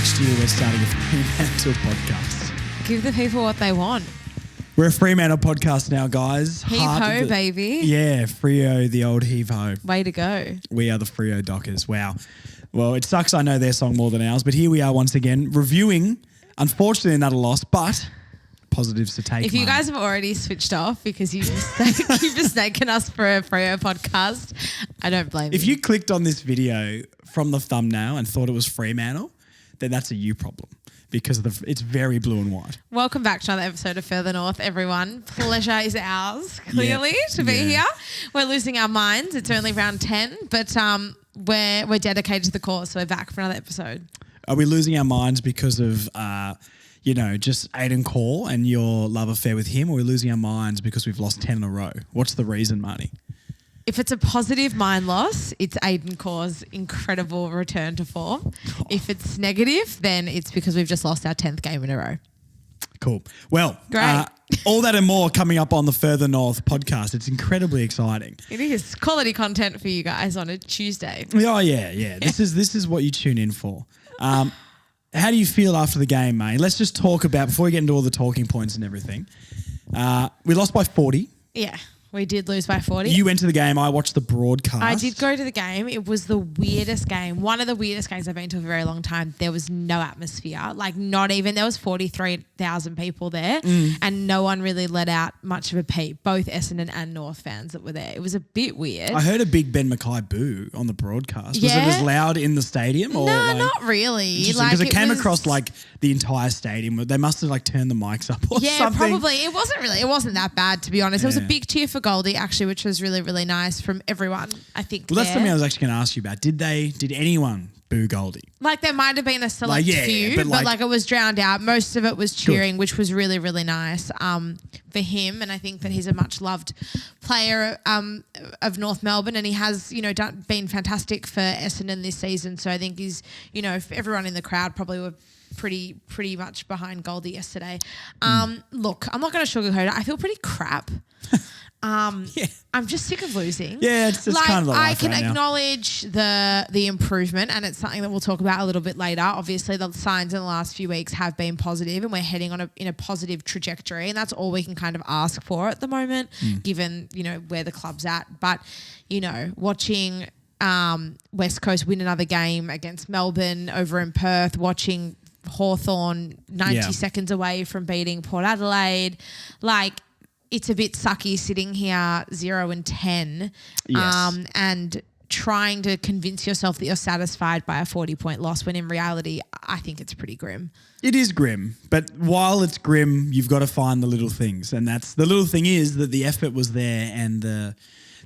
next year we're starting a Fremantle podcast. Give the people what they want. We're a Fremantle podcast now, guys. Heave-ho, baby. Yeah, Freo, the old heave-ho. Way to go. We are the Freo Dockers. Wow. Well, it sucks I know their song more than ours, but here we are once again reviewing, unfortunately, another loss, but positives to take. If you guys have already switched off because you've mistaken us for a Freo podcast, I don't blame you. If you clicked on this video from the thumbnail and thought it was Fremantle, then that's a you problem because it's very blue and white. Welcome back to another episode of Further North, everyone. Pleasure is ours, clearly, to be here. We're losing our minds. It's only round 10, but we're dedicated to the cause, so we're back for another episode. Are we losing our minds because of, just Aiden Call and your love affair with him, or are we losing our minds because we've lost 10 in a row? What's the reason, Marnie? If it's a positive mind loss, it's Aiden Caw's incredible return to form. Oh. If it's negative, then it's because we've just lost our 10th game in a row. Cool. Well, all that and more coming up on the Further North podcast. It's incredibly exciting. It is quality content for you guys on a Tuesday. Oh, yeah. This is what you tune in for. How do you feel after the game, mate? Let's just talk about, before we get into all the talking points and everything, we lost by 40. Yeah. We did lose by 40. You went to the game. I watched the broadcast. I did go to the game. It was the weirdest game. One of the weirdest games I've been to for a very long time. There was no atmosphere. Like not even, there was 43,000 people there and no one really let out much of a peep. Both Essendon and North fans that were there. It was a bit weird. I heard a big Ben Mackay boo on the broadcast. Was it as loud in the stadium? Or no, not really. Because it came across like the entire stadium. They must have like turned the mics up or something. Yeah, probably. It wasn't that bad, to be honest. It was a big cheer for Goldy, actually, which was really, really nice from everyone, I think. Well, that's something I was actually going to ask you about. Did anyone boo Goldy? Like there might have been a select few, but it was drowned out. Most of it was cheering, which was really, really nice for him. And I think that he's a much loved player of North Melbourne, and he has, been fantastic for Essendon this season. So I think he's, everyone in the crowd probably were pretty much behind Goldy yesterday. Look, I'm not going to sugarcoat it. I feel pretty crap. I'm just sick of losing. Yeah, it's kind of the life I can right acknowledge the improvement, and it's something that we'll talk about a little bit later. Obviously, the signs in the last few weeks have been positive, and we're heading in a positive trajectory, and that's all we can kind of ask for at the moment, given where the club's at. But watching West Coast win another game against Melbourne over in Perth, watching Hawthorn 90 seconds away from beating Port Adelaide, it's a bit sucky sitting here 0-10 and trying to convince yourself that you're satisfied by a 40-point loss when in reality, I think it's pretty grim. It is grim, but while it's grim, you've got to find the little things. And that's the little thing is that the effort was there and the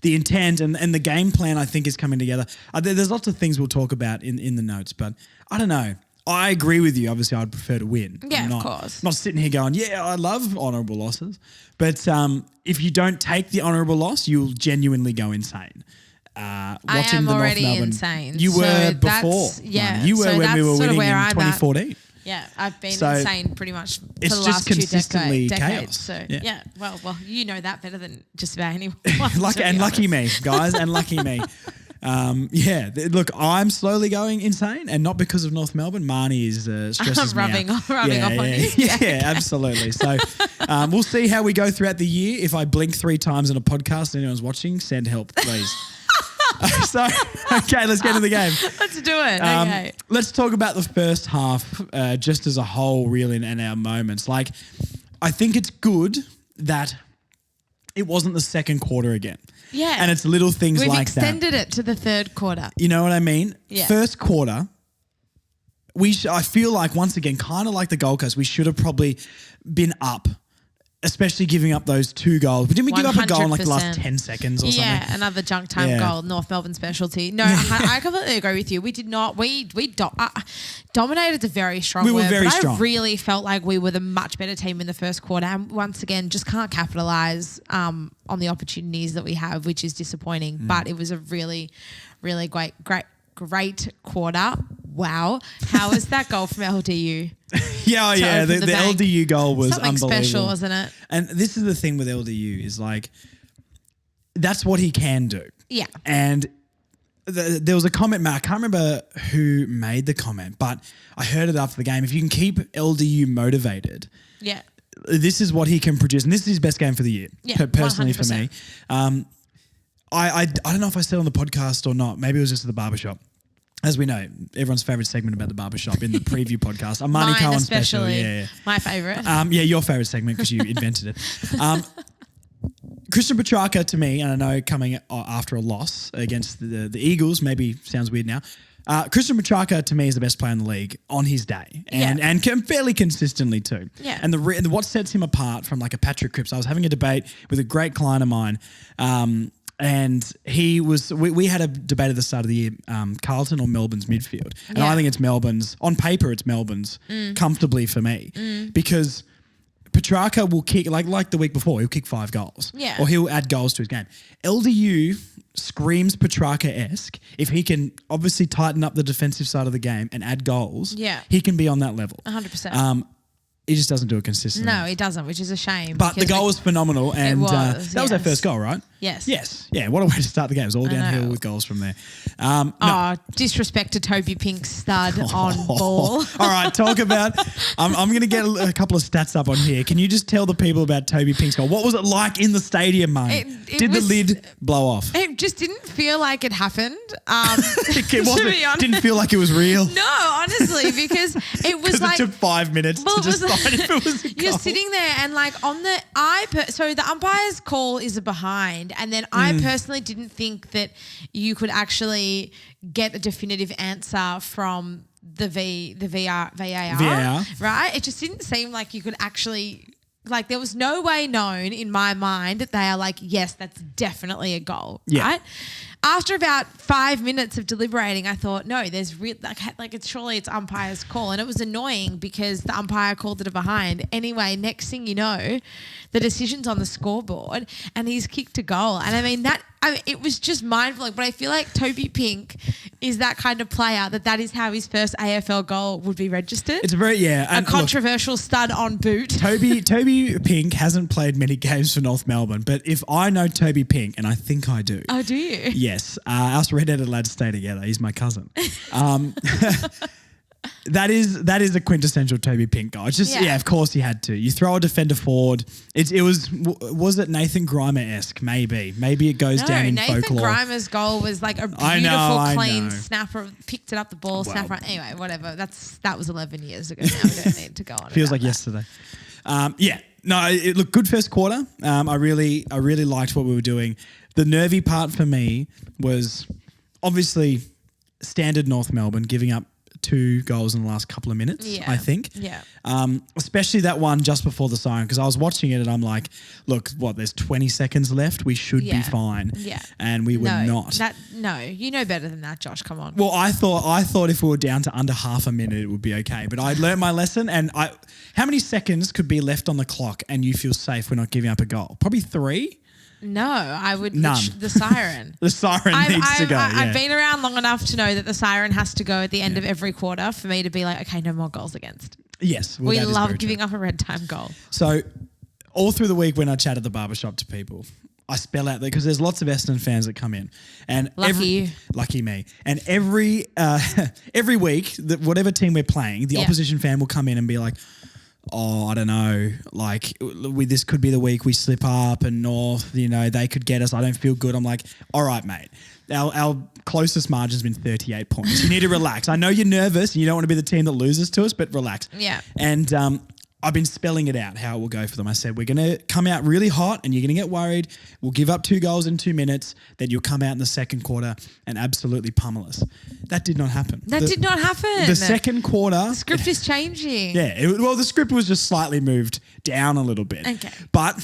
intent and the game plan, I think, is coming together. There's lots of things we'll talk about in the notes, but I don't know. I agree with you. Obviously, I'd prefer to win. Yeah, of course. Not sitting here going, I love honourable losses. But if you don't take the honourable loss, you'll genuinely go insane. I am already insane. You were before. Yeah. You were when we were winning in I'm 2014. At. Yeah, I've been insane pretty much for it's the just last consistently two decades. chaos. So well, you know that better than just about anyone. Lucky me, guys, and lucky me. Look, I'm slowly going insane, and not because of North Melbourne. Marnie is stresses me out. rubbing off on you. Yeah, absolutely. So we'll see how we go throughout the year. If I blink 3 times in a podcast and anyone's watching, send help, please. Okay, let's get into the game. Let's do it. Okay. Let's talk about the first half just as a whole, really, and our moments. I think it's good that it wasn't the second quarter again. Yeah. And it's little things like that. We've extended it to the third quarter. You know what I mean? Yeah. First quarter, I feel like, once again, kind of like the Gold Coast, we should have probably been up, especially giving up those 2 goals. But didn't we give up a goal in the last 10 seconds or something? Yeah, another junk time goal, North Melbourne specialty. No, I completely agree with you. We did not, dominated is a very strong word. We were very strong. I really felt like we were the much better team in the first quarter, and once again, just can't capitalise on the opportunities that we have, which is disappointing. But it was a really, really great quarter. Wow. How was that goal from LDU? Yeah. The LDU goal was something unbelievable. Special, wasn't it? And this is the thing with LDU is that's what he can do. Yeah. And there was a comment, Matt. I can't remember who made the comment, but I heard it after the game. If you can keep LDU motivated, Yeah. this is what he can produce, and this is his best game for the year. Yeah, Personally 100%. for me. I don't know if I said on the podcast or not. Maybe it was just at the barbershop. As we know, everyone's favourite segment about the barbershop in the preview podcast. A Marnie Mine Cohen especially. special. Yeah. My favourite. Yeah, your favourite segment because you invented it. Christian Petrarca to me, and I know coming after a loss against the Eagles, maybe sounds weird now. Christian Petrarca to me is the best player in the league on his day, and fairly consistently too. Yeah. And what sets him apart from like a Patrick Cripps, I was having a debate with a great client of mine, and we had a debate at the start of the year, Carlton or Melbourne's midfield, and I think it's Melbourne's. On paper, it's Melbourne's comfortably for me because Petrarca will kick like the week before. He'll kick 5 goals, or he'll add goals to his game. LDU screams Petrarca-esque. If he can obviously tighten up the defensive side of the game and add goals, he can be on that level. 100%. He just doesn't do it consistently. No, he doesn't, which is a shame. But the goal was phenomenal, and that was our first goal, right? Yes. Yes. Yeah, what a way to start the game. It was all downhill with goals from there. Disrespect to Toby Pink's stud on ball. All right, talk about... I'm going to get a couple of stats up on here. Can you just tell the people about Toby Pink's goal? What was it like in the stadium, mate? Did the lid blow off? It just didn't feel like it happened. Didn't feel like it was real? No, honestly, because it was like... it took 5 minutes to decide if it was a goal. You're sitting there and like on the... So the umpire's call is a behind, and then I personally didn't think that you could actually get a definitive answer from the VAR, right? It just didn't seem like you could actually... Like there was no way known in my mind that they are like, yes, that's definitely a goal, right? After about 5 minutes of deliberating, I thought, no, there's surely it's umpire's call, and it was annoying because the umpire called it a behind. Anyway, next thing you know, the decision's on the scoreboard, and he's kicked a goal, and I mean it was just mind-blowing. But I feel like Toby Pink is that kind of player that is how his first AFL goal would be registered. It's a controversial stud on boot. Toby Pink hasn't played many games for North Melbourne, but if I know Toby Pink, and I think I do. Oh, do you? Yes. Us redheaded lads stay together. He's my cousin. That is a quintessential Toby Pink goal. It's just, of course he had to. You throw a defender forward. Was it Nathan Grimer-esque? Maybe it goes down in Nathan folklore. Grimer's goal was like a beautiful, clean snapper. Picked it up the ball, snapper. Anyway, whatever. That was 11 years ago now. We don't need to go on. Feels like yesterday. No, it looked good first quarter. I really liked what we were doing. The nervy part for me was obviously standard North Melbourne giving up 2 goals in the last couple of minutes, I think. Yeah. Especially that one just before the siren, because I was watching it and I'm like, look, there's 20 seconds left. We should be fine. Yeah. And we were not. You know better than that, Josh. Come on. Well, I thought if we were down to under half a minute, it would be okay. But I learned my lesson, and how many seconds could be left on the clock and you feel safe we're not giving up a goal? Probably 3? No, I would... None. The siren. The siren needs to go, I've been around long enough to know that the siren has to go at the end of every quarter for me to be like, okay, no more goals against. Yes. We love giving up a red time goal. So all through the week when I chat at the barbershop to people, I spell out there because there's lots of Essendon fans that come in. And lucky me. And every week, whatever team we're playing, the opposition fan will come in and be like, oh, I don't know, like this could be the week we slip up and North, they could get us. I don't feel good. I'm like, all right, mate. Our closest margin's been 38 points. You need to relax. I know you're nervous and you don't want to be the team that loses to us, but relax. Yeah. And I've been spelling it out how it will go for them. I said, we're going to come out really hot and you're going to get worried. We'll give up 2 goals in 2 minutes. Then you'll come out in the second quarter and absolutely pummel us. That did not happen. Did not happen. The second quarter. The script is changing. Yeah. The script was just slightly moved down a little bit. Okay. But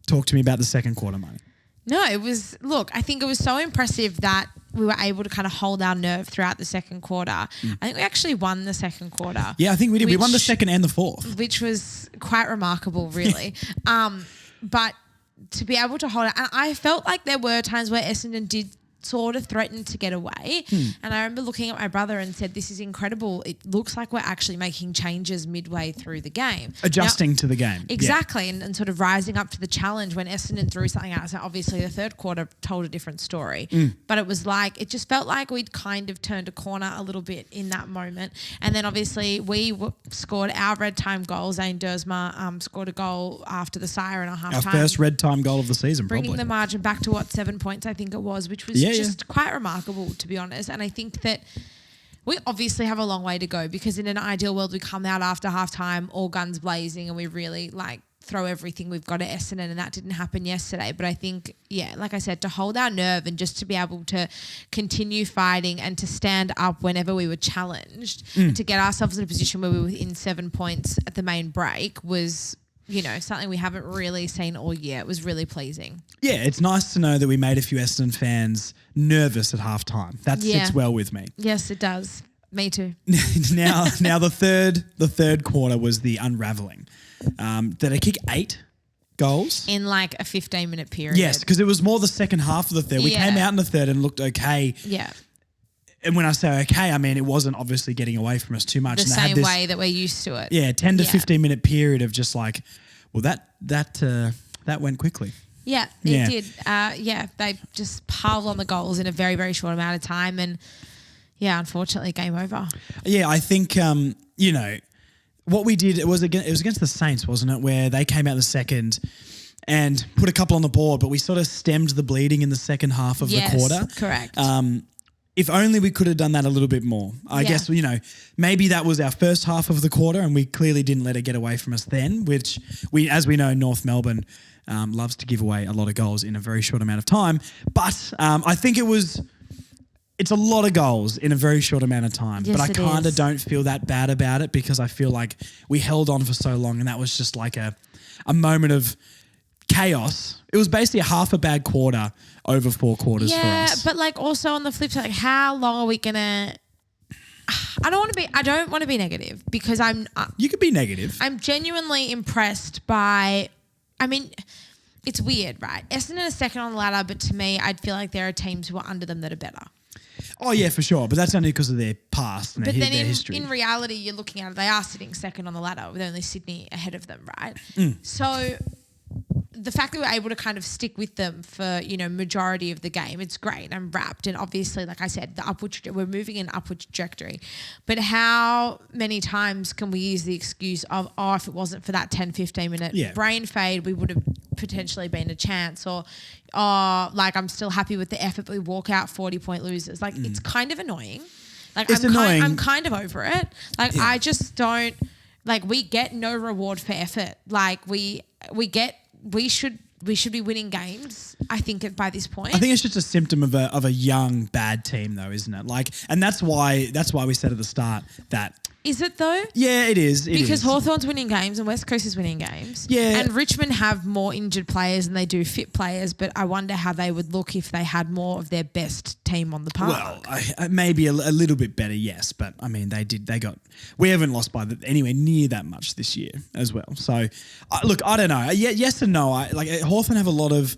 talk to me about the second quarter, Marnie. No, I think it was so impressive that we were able to kind of hold our nerve throughout the second quarter. I think we actually won the second quarter. Yeah, I think we did. We won the second and the fourth. Which was quite remarkable, really. But to be able to hold it, and I felt like there were times where Essendon did sort of threatened to get away. And I remember looking at my brother and said, this is incredible. It looks like we're actually making changes midway through the game. Adjusting to the game. Exactly. And sort of rising up to the challenge when Essendon threw something out. So obviously the third quarter told a different story. But it was like, it just felt like we'd kind of turned a corner a little bit in that moment. And then obviously we scored our red time goal. Zane Dersma scored a goal after the siren at half time. Our first red time goal of the season, bringing probably. the margin back to 7 points, I think it was, which was just quite remarkable, to be honest. And I think that we obviously have a long way to go, because in an ideal world we come out after half time all guns blazing and we really throw everything we've got at Essendon, and that didn't happen yesterday. But I think, like I said, to hold our nerve and just to be able to continue fighting and to stand up whenever we were challenged and to get ourselves in a position where we were within 7 points at the main break was, something we haven't really seen all year. It was really pleasing. Yeah, it's nice to know that we made a few Essendon fans nervous at halftime. That sits well with me. Yes, it does. Me too. Now the third quarter was the unravelling. Did I kick 8 goals? In a 15-minute period. Yes, because it was more the second half of the third. We came out in the third and looked okay. Yeah. And when I say okay, I mean it wasn't obviously getting away from us too much. The same way that we're used to it. Yeah, 10 to 15-minute period of just that went quickly. Yeah, it did. They just piled on the goals in a very, very short amount of time, and unfortunately, game over. Yeah, I think what we did, it was against the Saints, wasn't it? Where they came out in the second and put a couple on the board, but we sort of stemmed the bleeding in the second half of the quarter. Correct. If only we could have done that a little bit more. I guess, maybe that was our first half of the quarter and we clearly didn't let it get away from us then, which as we know, North Melbourne loves to give away a lot of goals in a very short amount of time. But I think it's a lot of goals in a very short amount of time. Yes, but I kind of don't feel that bad about it, because I feel like we held on for so long and that was just like a moment of chaos. It was basically half a bad quarter over 4 quarters for us. Yeah, but also on the flip side, how long are we gonna? I don't want to be negative, because I'm. You could be negative. I'm genuinely impressed by. I mean, it's weird, right? Essendon is second on the ladder, but to me, I'd feel like there are teams who are under them that are better. Oh, yeah, for sure. But that's only because of their past and their history. In reality, you're looking at it, they are sitting second on the ladder with only Sydney ahead of them, right? So the fact that we're able to kind of stick with them for, majority of the game, it's great. I'm wrapped. And obviously, like I said, we're moving in an upward trajectory. But how many times can we use the excuse of, if it wasn't for that 10, 15-minute brain fade, we would have potentially been a chance, or I'm still happy with the effort, but we walk out 40-point losers. It's kind of annoying. It's annoying. I'm kind of over it. I just don't, we get no reward for effort. We should be winning games, I think, by this point. I think it's just a symptom of a young bad team, though, isn't it? And that's why we said at the start that. Is it though? Yeah, it is. Because Hawthorn's winning games and West Coast is winning games. Yeah. And Richmond have more injured players than they do fit players, but I wonder how they would look if they had more of their best team on the park. Well, maybe a little bit better, yes. But, I mean, we haven't lost by anywhere near that much this year as well. So, look, I don't know. Yes and no. Hawthorn have a lot of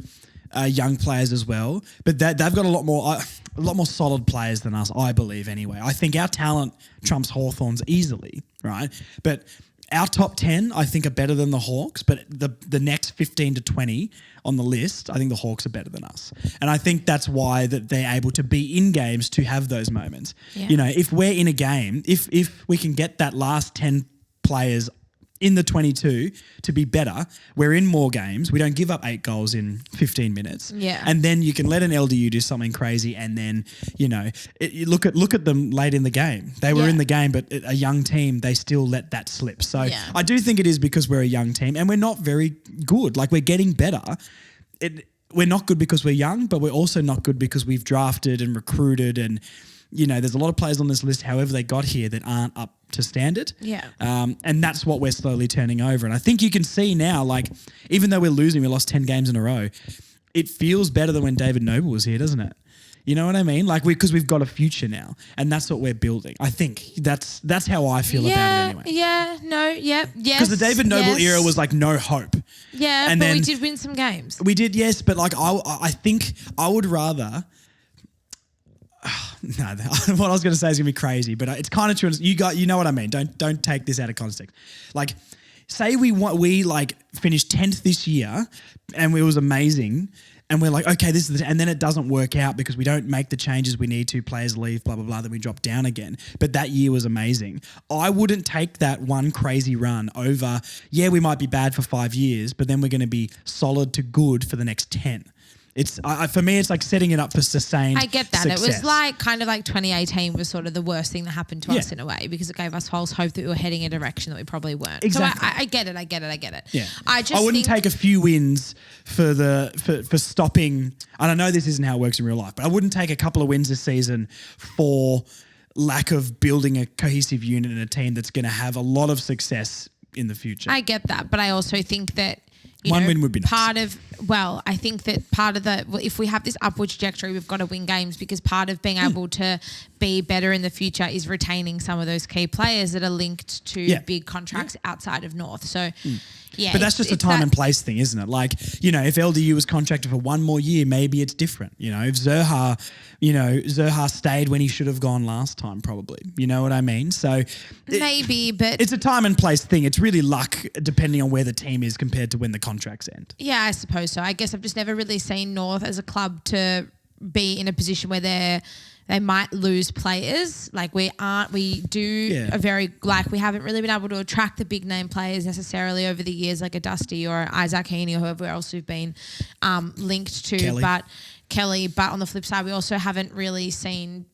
young players as well, but they've got a lot more solid players than us, I believe anyway. I think our talent trumps Hawthorn's easily, right? But our top 10, I think, are better than the Hawks, but the next 15 to 20 on the list, I think the Hawks are better than us. And I think that's why that they're able to be in games to have those moments. Yeah. If we're in a game, if we can get that last 10 players in the 22 to be better, we're in more games. We don't give up 8 goals in 15 minutes. Yeah. And then you can let an LDU do something crazy, and then, you look at them late in the game. They were in the game, but a young team, they still let that slip. So I do think it is because we're a young team and we're not very good. We're getting better. We're not good because we're young, but we're also not good because we've drafted and recruited, and there's a lot of players on this list, however they got here, that aren't up to standard. Yeah. And that's what we're slowly turning over. And I think you can see now, even though we're losing, we lost 10 games in a row, it feels better than when David Noble was here, doesn't it? You know what I mean? Because we've got a future now, and that's what we're building. I think that's how I feel about it anyway. Yeah, no, yeah, yes. Because the David Noble era was no hope. Yeah, and but we did win some games. We did, yes, but I think I would rather No, what I was going to say is going to be crazy, but it's kind of true. You know what I mean. Don't take this out of context. Like, say we finished 10th this year, and it was amazing, and we're like, okay, this is, and then it doesn't work out because we don't make the changes we need to. Players leave, blah blah blah. Then we drop down again. But that year was amazing. I wouldn't take that one crazy run over. Yeah, we might be bad for 5 years, but then we're going to be solid to good for the next 10. It's for me, it's like setting it up for sustained I get that. success. It was like kind of like 2018 was sort of the worst thing that happened to us in a way because it gave us false hope that we were heading in a direction that we probably weren't. Exactly. So I get it. Yeah. I wouldn't take a few wins for stopping. And I know this isn't how it works in real life, but I wouldn't take a couple of wins this season for lack of building a cohesive unit and a team that's going to have a lot of success in the future. I get that, but I also think that one win would be nice. I think that part of if we have this upward trajectory, we've got to win games because part of being able to be better in the future is retaining some of those key players that are linked to big contracts outside of North. So, yeah. But that's just a time and place thing, isn't it? Like, if LDU was contracted for one more year, maybe it's different. If Xerri stayed when he should have gone last time, probably. You know what I mean? So maybe, but it's a time and place thing. It's really luck depending on where the team is compared to when the contracts end. Yeah, I suppose so. I guess I've just never really seen North as a club to be in a position where they might lose players. Like we haven't really been able to attract the big name players necessarily over the years, like a Dusty or Isaac Heaney or whoever else we've been linked to. Kelly, but on the flip side, we also haven't really seen,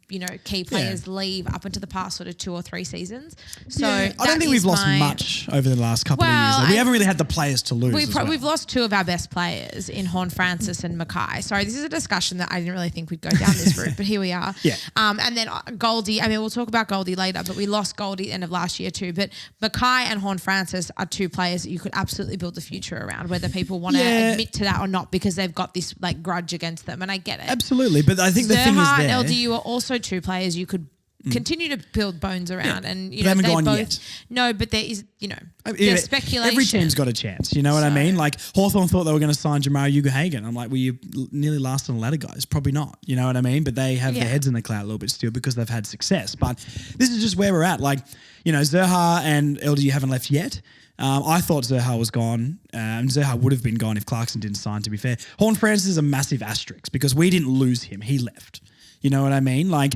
key players leave up into the past sort of 2 or 3 seasons. So I don't think we've lost much over the last couple of years. Like, we haven't really had the players to lose. We've lost 2 of our best players in Horn Francis and Mackay. Sorry, this is a discussion that I didn't really think we'd go down this route, but here we are. Yeah. And then Goldy, we'll talk about Goldy later, but we lost Goldy at the end of last year too. But Mackay and Horn Francis are 2 players that you could absolutely build the future around, whether people want to admit to that or not, because they've got this like grudge against them, and I get it. Absolutely, but I think the thing is Xerri there. and LDU are also 2 players you could continue to build bones around, and they haven't gone yet. No, but there is, there's speculation. Every team's got a chance. You know what I mean? Like Hawthorn thought they were going to sign Jamara Ugahagan. I'm like, well, you nearly last on the ladder, guys. Probably not. You know what I mean? But they have their heads in the cloud a little bit still because they've had success. But this is just where we're at. Like, Xerri and LDU haven't left yet. I thought Xerri was gone, and Xerri would have been gone if Clarkson didn't sign, to be fair. Horn Francis is a massive asterisk because we didn't lose him. He left. You know what I mean? Like,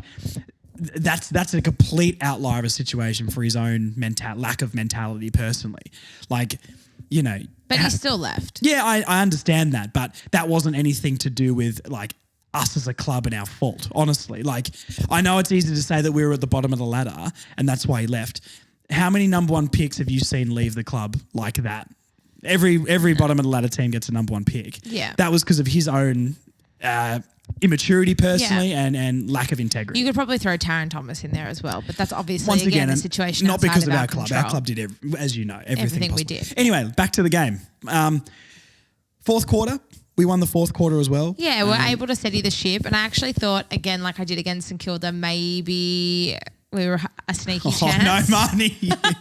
that's a complete outlier of a situation for his own lack of mentality personally. Like, But he still left. Yeah, I understand that, but that wasn't anything to do with, like, us as a club and our fault, honestly. Like, I know it's easy to say that we were at the bottom of the ladder and that's why he left. How many number 1 picks have you seen leave the club like that? Every bottom of the ladder team gets a number 1 pick. Yeah. That was because of his own immaturity personally and lack of integrity. You could probably throw Taron Thomas in there as well, but that's obviously, once again, the situation not because of our club. Control. Our club did, as you know, everything we possible. did. Anyway, back to the game. 4th quarter. We won the 4th quarter as well. Yeah, we're able to steady the ship, and I actually thought, again, like I did against St Kilda, maybe we were a sneaky chance. Oh, no, Marnie.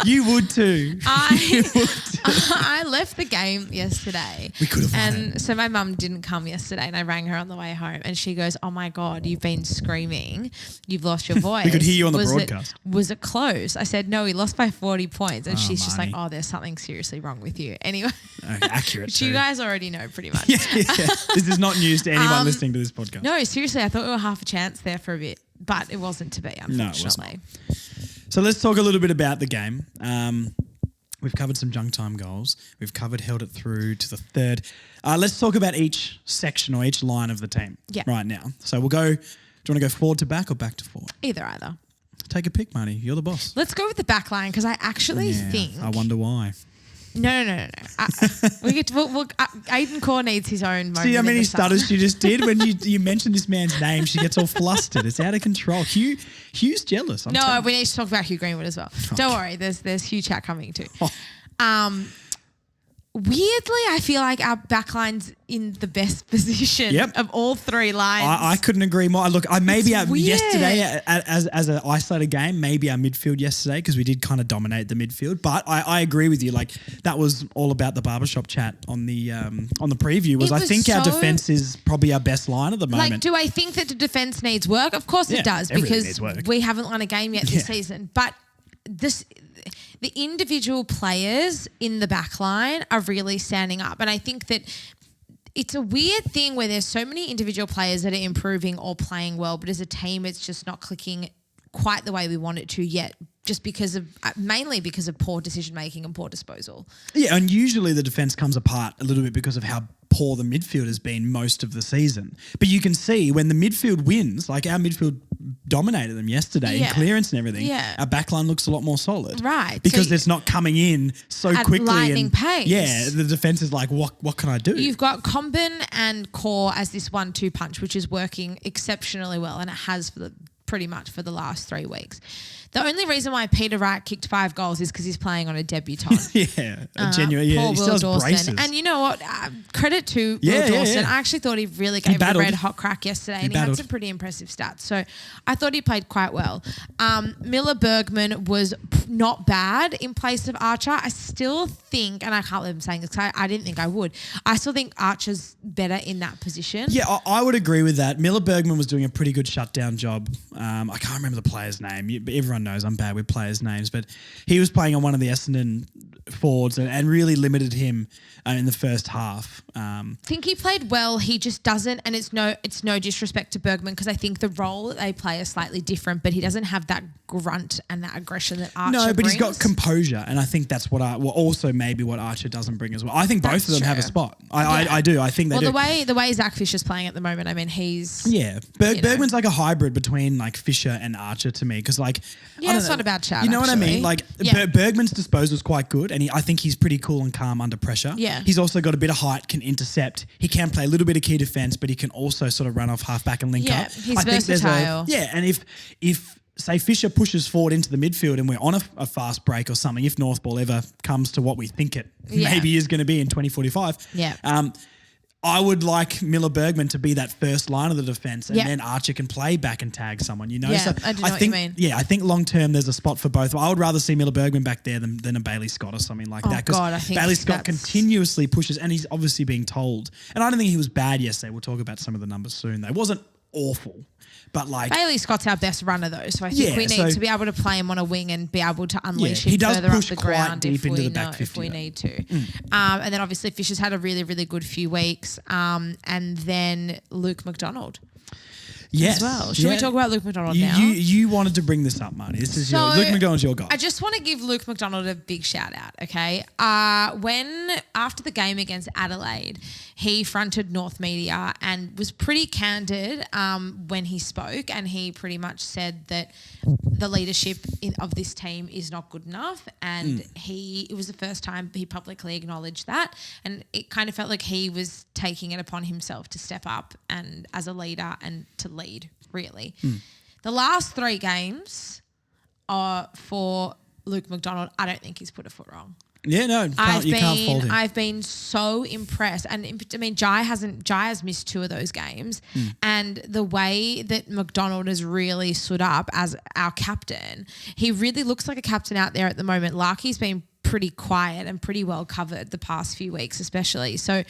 You would too. I left the game yesterday. We could have won And it. so my mum didn't come yesterday, and I rang her on the way home, and she goes, "Oh my God, you've been screaming. You've lost your voice." We could hear you on the broadcast. Was it close? I said, "No, we lost by 40 points." And she's just like, Marnie. "Oh, there's something seriously wrong with you." Anyway. Accurate Which too. you guys already know pretty much. Yeah. This is not news to anyone listening to this podcast. No, seriously, I thought we were half a chance there for a bit, but it wasn't to be, unfortunately. No, So let's talk a little bit about the game. We've covered some junk time goals. We've held it through to the 3rd. Let's talk about each section or each line of the team right now. So we'll go, do you want to go forward to back or back to forward? Either. Take a pick, Marnie. You're the boss. Let's go with the back line because I actually think... I wonder why. No. Aiden Core needs his own moment. See how many in the sun. stutters she just did? When you mentioned this man's name, she gets all flustered. It's out of control. Hugh's jealous. No, we need to talk about Hugh Greenwood as well. Don't worry, there's Hugh chat coming too. weirdly, I feel like our backline's in the best position of all three lines. I couldn't agree more. Look, yesterday weird. as an isolated game, maybe our midfield yesterday because we did kind of dominate the midfield. But I agree with you. Like that was all about the barbershop chat on the preview. I think our defense is probably our best line at the moment. Like, do I think that the defense needs work? Of course it does because we haven't won a game yet this season. But the individual players in the back line are really standing up. And I think that it's a weird thing where there's so many individual players that are improving or playing well, but as a team, it's just not clicking quite the way we want it to yet, just mainly because of poor decision making and poor disposal. Yeah, and usually the defense comes apart a little bit because of how poor the midfield has been most of the season. But you can see when the midfield wins, like our midfield dominated them yesterday in clearance and everything, our backline looks a lot more solid. Right. Because it's not coming in so at quickly. Lightning pace. Yeah, the defense is like, what can I do? You've got Comben and Core as this 1-2 punch, which is working exceptionally well, and it has pretty much for the last 3 weeks. The only reason why Peter Wright kicked 5 goals is because he's playing on a debutant. Genuine. Poor He Will still has Dawson. braces. And you know what? Credit to Will Dawson. I actually thought he really gave it a red hot crack yesterday, and he had some pretty impressive stats. So I thought he played quite well. Miller Bergman was not bad in place of Archer. I still think, and I can't believe I'm saying this because I didn't think I would, I still think Archer's better in that position. Yeah, I would agree with that. Miller Bergman was doing a pretty good shutdown job. I can't remember the player's name. Everyone knows I'm bad with players' names, but he was playing on one of the Essendon forwards and really limited him in the first half. I think he played well. He just doesn't, and it's no disrespect to Bergman because I think the role that they play is slightly different, but he doesn't have that grunt and that aggression that Archer No, but brings. he's got composure, and I think that's what also maybe what Archer doesn't bring as well. I think both of them have a spot. I do. I think they do. The way Zach Fisher's playing at the moment, I mean, he's Bergman's like a hybrid between like Fisher and Archer to me because like it's not a bad shout. You know actually. what I mean? Like Bergman's disposal is quite good, and I think he's pretty cool and calm under pressure. Yeah, he's also got a bit of height, can intercept. He can play a little bit of key defense, but he can also sort of run off halfback and link up. He's versatile. And if say Fisher pushes forward into the midfield and we're on a fast break or something, if North Ball ever comes to what we think it maybe is going to be in 2045, I would like Miller Bergman to be that first line of the defence, and then Archer can play back and tag someone, you know? Yeah, I do know what you mean. Yeah, I think long term there's a spot for both. I would rather see Miller Bergman back there than a Bailey Scott or something like that. Because Bailey Scott continuously pushes, and he's obviously being told. And I don't think he was bad yesterday. We'll talk about some of the numbers soon. It wasn't awful. But like Bailey Scott's our best runner though, so I think we need to be able to play him on a wing and be able to unleash him further up the ground if we need to. And then obviously Fisher's had a really, really good few weeks. And then Luke McDonald. Yes. As well. Should we talk about Luke McDonald now? You wanted to bring this up, Marnie. This is Luke McDonald's your guy. I just want to give Luke McDonald a big shout out, okay? After the game against Adelaide, he fronted North Media and was pretty candid when he spoke, and he pretty much said that the leadership of this team is not good enough, and it was the first time he publicly acknowledged that, and it kind of felt like he was taking it upon himself to step up and as a leader and to lead, really. The last 3 games for Luke McDonald, I don't think he's put a foot wrong. Yeah, no, you can't fault him. I've been so impressed. And I mean, Jai has missed 2 of those games. And the way that McDonald has really stood up as our captain, he really looks like a captain out there at the moment. Larky's been pretty quiet and pretty well covered the past few weeks especially. So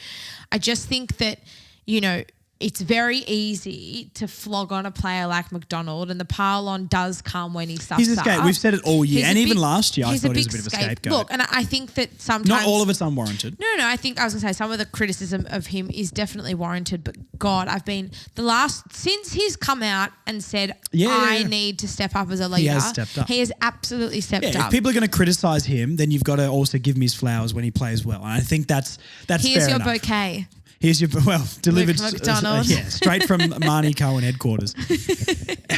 I just think that, you know, it's very easy to flog on a player like McDonald, and the pile on does come when he stuffs up. He's a scapegoat. We've said it all year, and even last year I thought he was a bit of a scapegoat. Look, and I think that sometimes... Not all of it's unwarranted. No, I think I was going to say some of the criticism of him is definitely warranted, but God, since he's come out and said, I need to step up as a leader. He has stepped up. He has absolutely stepped up. If people are going to criticise him, then you've got to also give him his flowers when he plays well. And I think that's fair enough. Here's your bouquet. Here's your, delivered straight from Marnie Cohen headquarters.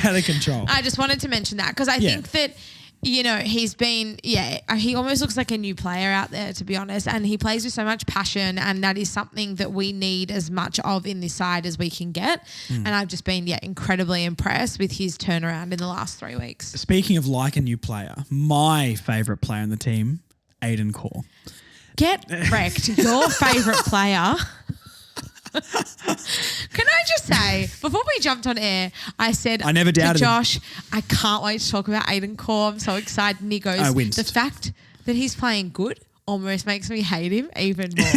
Out of control. I just wanted to mention that because I think that, you know, he's been, he almost looks like a new player out there, to be honest, and he plays with so much passion, and that is something that we need as much of in this side as we can get. And I've just been, incredibly impressed with his turnaround in the last 3 weeks. Speaking of like a new player, my favourite player in the team, Aiden Core. Get wrecked. Your favourite player. Can I just say, before we jumped on air, I said I never doubted to Josh, I can't wait to talk about Aiden Core. I'm so excited. And he goes, I winced. the fact that he's playing good almost makes me hate him even more.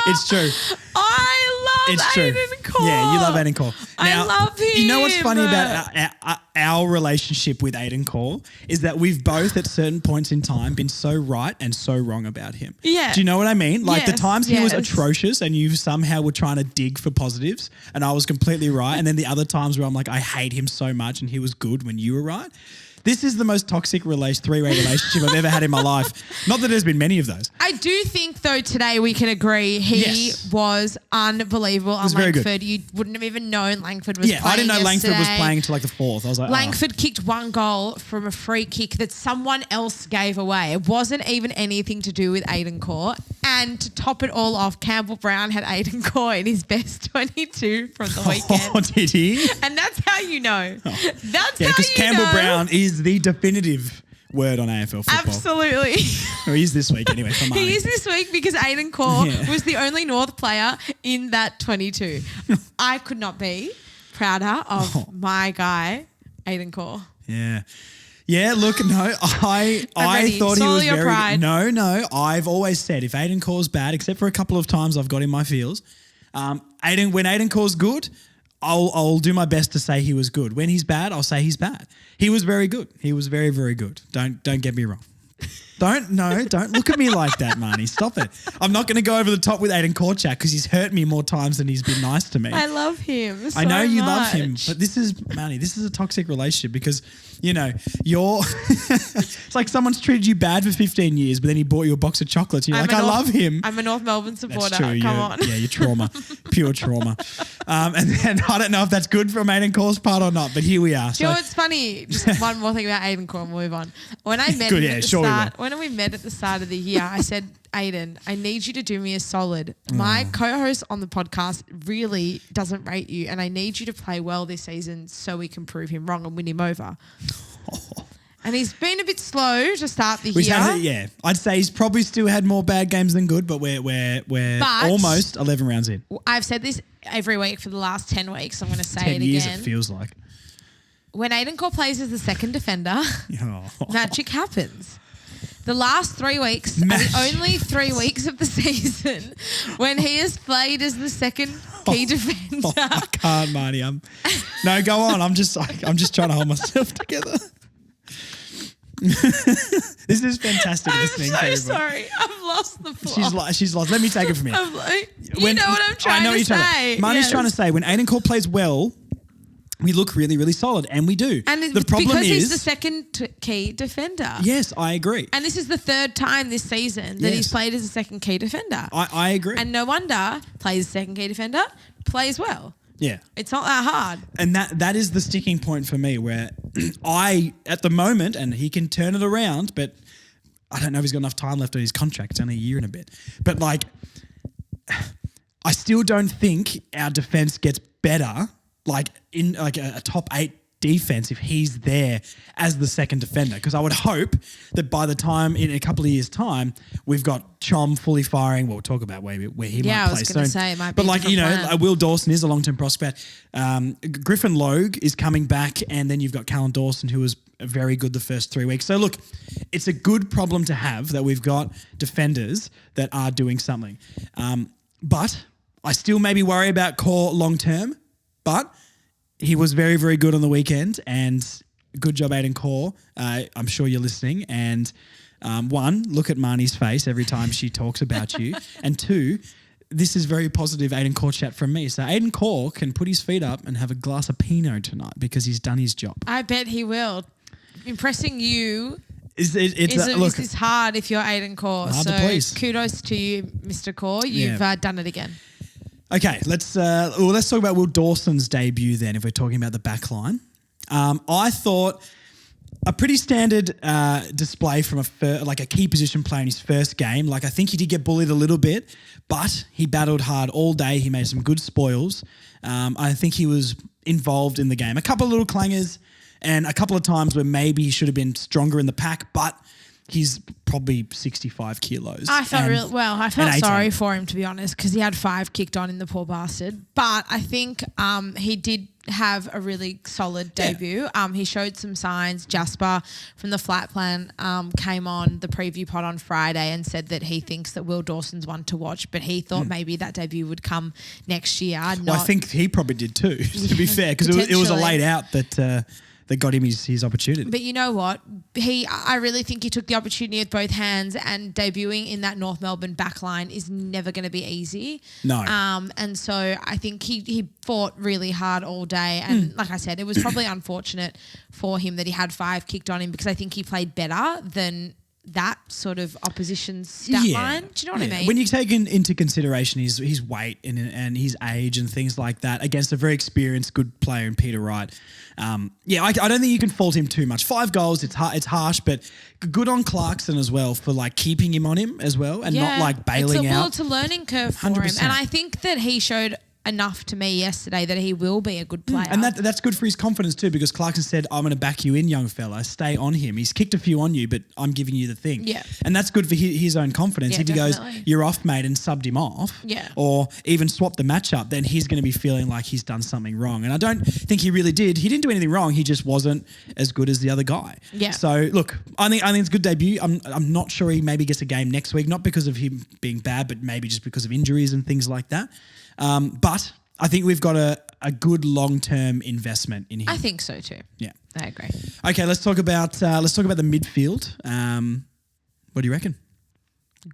It's true. I love Aiden Core. Yeah, you love Aiden Core. I love him. You know what's funny about our relationship with Aiden Core is that we've both at certain points in time been so right and so wrong about him. Yeah. Do you know what I mean? Like the Yes, times he was yes. atrocious and you somehow were trying to dig for positives and I was completely right. And then the other times where I'm like, I hate him so much and he was good when you were right. This is the most toxic three-way relationship I've ever had in my life. Not that there's been many of those. I do think, though, today we can agree he was unbelievable on very good. Langford. You wouldn't have even known Langford was playing I didn't know Langford was yesterday. playing until like the fourth. I was like, Langford kicked one goal from a free kick that someone else gave away. It wasn't even anything to do with Aiden Core. And to top it all off, Campbell Brown had Aiden Core in his best 22 from the weekend. Oh, did he? And that's how you know. That's Yeah, how because you Campbell know. Brown is the definitive word on AFL football. Absolutely. Or he is this week anyway for Marnie. He is this week because Aiden Core Yeah. was the only North player in that 22. I could not be prouder of my guy, Aiden Core. Yeah. Yeah, look, no, I ready. thought he Swallow was your very pride. No, I've always said if Aiden Core's bad, except for a couple of times I've got in my feels, when Aiden Core's good, I'll do my best to say he was good. When he's bad, I'll say he's bad. He was very good. He was very, very good. Don't get me wrong. Don't look at me like that, Marnie. Stop it. I'm not going to go over the top with Aiden Core chat because he's hurt me more times than he's been nice to me. I love him so I know you love much. him, but this is a toxic relationship because, you know, you're it's like someone's treated you bad for 15 years, but then he bought you a box of chocolates and you're like, I love him. I'm a North Melbourne supporter. That's true. Come on. Yeah, you're trauma. Pure trauma. And then I don't know if that's good from Aiden Core's part or not, but here we are. Do you know what's funny? Just one more thing about Aiden Core and we'll move on. When I met Good, him yeah, at the sure we start, when we met at the start of the year, I said, Aiden, I need you to do me a solid. My co-host on the podcast really doesn't rate you and I need you to play well this season so we can prove him wrong and win him over. And he's been a bit slow to start the year. Yeah, I'd say he's probably still had more bad games than good, but we're almost 11 rounds in. I've said this every week for the last 10 weeks. I'm going to say 10 it years again. it feels like. When Aiden Core plays as the second defender, Oh. magic happens. The last 3 weeks are the only 3 weeks of the season when he has played as the second key defender. I can't, Marnie. No, go on. I'm just trying to hold myself together. This is fantastic I'm listening to so everybody. sorry. I've lost the plot. She's lost. Let me take it from here. I'm like, you know what I'm trying to say. Marnie's trying to say when Aiden Core plays well, we look really, really solid, and we do. And the problem because is he's the second key defender. Yes, I agree. And this is the third time this season that he's played as a second key defender. I agree. And no wonder plays second key defender, plays well. Yeah. It's not that hard. And that is the sticking point for me where at the moment, and he can turn it around, but I don't know if he's got enough time left on his contract. It's only a year and a bit. But like, I still don't think our defense gets better, like in like a top 8 defense if he's there as the second defender. Because I would hope that by the time in a couple of years' time we've got Chom fully firing. We'll talk about where he might play soon. I was going to say it might be but like, you know, plan. Will Dawson is a long-term prospect. Griffin Logue is coming back, and then you've got Callan Dawson, who was very good the first 3 weeks. So look, it's a good problem to have that we've got defenders that are doing something. But I still maybe worry about Core long-term, but he was very, very good on the weekend, and good job, Aiden Core. I'm sure you're listening. And one, look at Marnie's face every time she talks about you. And two, this is very positive Aiden Core chat from me. So Aiden Core can put his feet up and have a glass of Pinot tonight because he's done his job. I bet he will. Impressing you Look, is hard if you're Aiden Core. Hard to So please. kudos to you, Mr. Core. You've done it again. okay, let's talk about Will Dawson's debut then if we're talking about the back line. I thought a pretty standard display from a key position player in his first game. Like, I think he did get bullied a little bit, but he battled hard all day. He made some good spoils. I think he was involved in the game. A couple of little clangers and a couple of times where maybe he should have been stronger in the pack, but he's probably 65 kilos. I felt I felt 18. sorry for him, to be honest, because he had 5 kicked on in, the poor bastard. But I think he did have a really solid debut. He showed some signs. Jasper from the Flat Plan came on the preview pod on Friday and said that he thinks that Will Dawson's one to watch, but he thought maybe that debut would come next year. Well, I think he probably did too, to be fair, because it was a late out that got him his opportunity. But you know what? I really think he took the opportunity with both hands, and debuting in that North Melbourne backline is never going to be easy. No. And so I think he fought really hard all day. And like I said, it was probably unfortunate for him that he had 5 kicked on him, because I think he played better than that sort of opposition's stat line. Do you know what I mean? When you take into consideration his weight and his age and things like that against a very experienced, good player in Peter Wright, I don't think you can fault him too much. 5 goals, it's harsh, but good on Clarkson as well for like keeping him on him as well and not like bailing out. It's a learning curve for 100%. him, and I think that he showed enough to me yesterday that he will be a good player. And that's good for his confidence too, because Clarkson said, I'm going to back you in, young fella. Stay on him. He's kicked a few on you, but I'm giving you the thing. Yeah. And that's good for his own confidence. Yeah, if he definitely. goes, you're off, mate, and subbed him off, or even swapped the matchup, then he's going to be feeling like he's done something wrong. And I don't think he really did. He didn't do anything wrong. He just wasn't as good as the other guy. Yeah. So, look, I think it's a good debut. I'm not sure he maybe gets a game next week, not because of him being bad, but maybe just because of injuries and things like that. But I think we've got a good long-term investment in him. I think so too. Yeah, I agree. Okay, let's talk about the midfield. What do you reckon?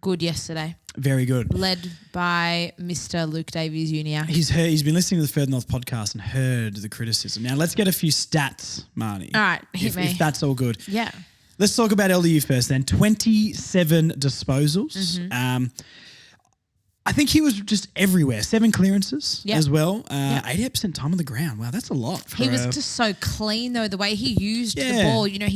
Good yesterday. Very good. Led by Mr. Luke Davies Jr. He's been listening to the Further North podcast and heard the criticism. Now let's get a few stats, Marnie. All right, hit me. If that's all good. Yeah. Let's talk about LDU first then. 27 disposals. I think he was just everywhere. 7 clearances as well. 88% time on the ground. Wow, that's a lot. He was just so clean though, the way he used the ball. You know,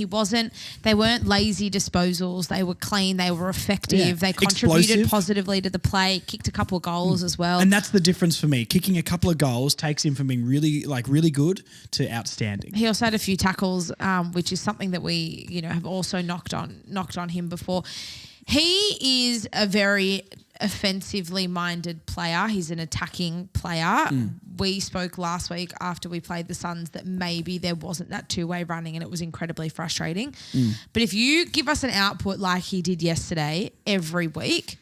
they weren't lazy disposals. They were clean. They were effective. Yeah. They contributed Explosive. positively to the play, kicked a couple of goals as well. And that's the difference for me. Kicking a couple of goals takes him from being really good to outstanding. He also had a few tackles, which is something that we, have also knocked on him before. He is a very offensively minded player. He's an attacking player. We spoke last week after we played the Suns that maybe there wasn't that two-way running, and it was incredibly frustrating. But if you give us an output like he did yesterday every week,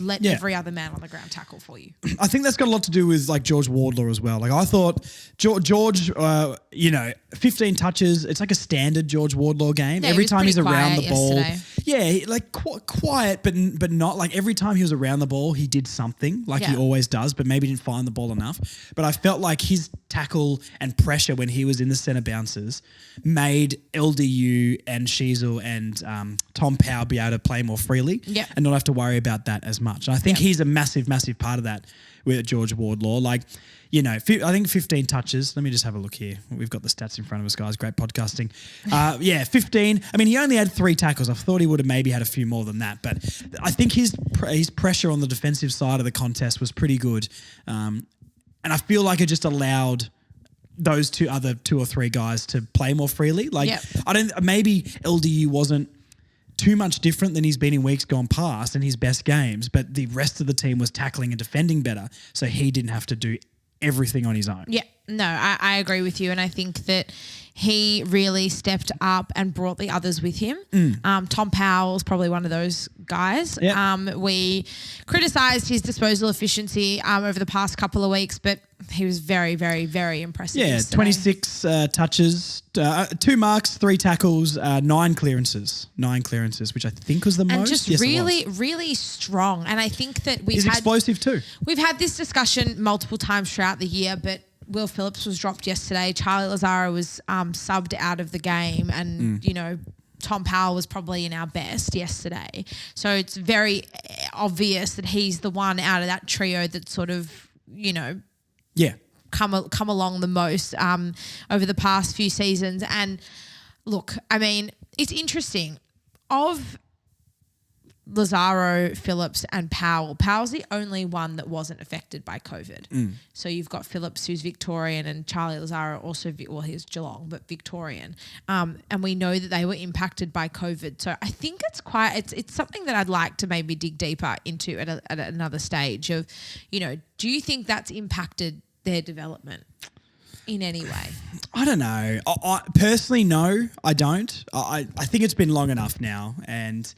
let every other man on the ground tackle for you. I think that's got a lot to do with like George Wardlaw as well. Like I thought George, 15 touches. It's like a standard George Wardlaw game. Yeah, every time he's around the ball. Yesterday. Quiet, but not like every time he was around the ball, he did something like he always does, but maybe didn't find the ball enough. But I felt like his tackle and pressure when he was in the centre bounces made LDU and Sheasel and Tom Powell be able to play more freely and not have to worry about that as much. And I think he's a massive, massive part of that with George Wardlaw. Like, I think 15 touches. Let me just have a look here. We've got the stats in front of us, guys. Great podcasting. 15. I mean, he only had 3 tackles. I thought he would have maybe had a few more than that. But I think his pressure on the defensive side of the contest was pretty good. And I feel like it just allowed those 2 or 3 guys to play more freely. Like, maybe LDU wasn't too much different than he's been in weeks gone past in his best games, but the rest of the team was tackling and defending better, so he didn't have to do everything on his own. Yeah, no, I agree with you, and I think that he really stepped up and brought the others with him. Tom Powell's probably one of those guys. We criticised his disposal efficiency over the past couple of weeks, but he was very, very, very impressive. Yeah, yesterday. 26 touches, 2 marks, 3 tackles, 9 clearances, which I think was the most. And just really strong. And I think that he's explosive too. We've had this discussion multiple times throughout the year, but Will Phillips was dropped yesterday. Charlie Lazaro was subbed out of the game, and Tom Powell was probably in our best yesterday. So it's very obvious that he's the one out of that trio that sort of come along the most over the past few seasons. And look, I mean, it's interesting. Of Lazaro, Phillips and Powell. Powell's the only one that wasn't affected by COVID. So you've got Phillips, who's Victorian, and Charlie Lazaro also, he's Geelong, but Victorian. And we know that they were impacted by COVID. So I think it's something that I'd like to maybe dig deeper into at another stage of, do you think that's impacted their development in any way? I don't know. I personally, no, I don't. I think it's been long enough now, and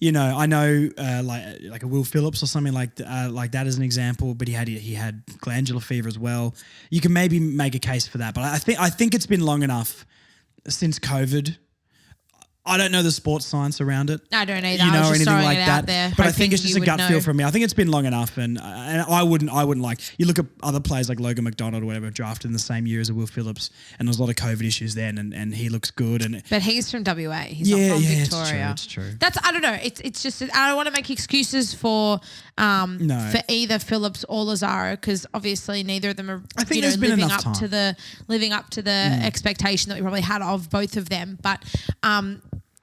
I know like a Will Phillips or something like that as an example, but he had glandular fever as well. You can maybe make a case for that, but I think it's been long enough since COVID. I don't know the sports science around it. I don't either. Or just anything like it that. out there, but I think it's just a gut know. feel from me. I think it's been long enough, and I wouldn't like. You look at other players like Logan McDonald or whatever, drafted in the same year as a Will Phillips, and there's a lot of COVID issues then, and he looks good. But he's from WA. He's not from Victoria. It's true. That's I don't know. It's just I don't want to make excuses for either Phillips or Lazaro, because obviously neither of them are living up to the expectation that we probably had of both of them, but.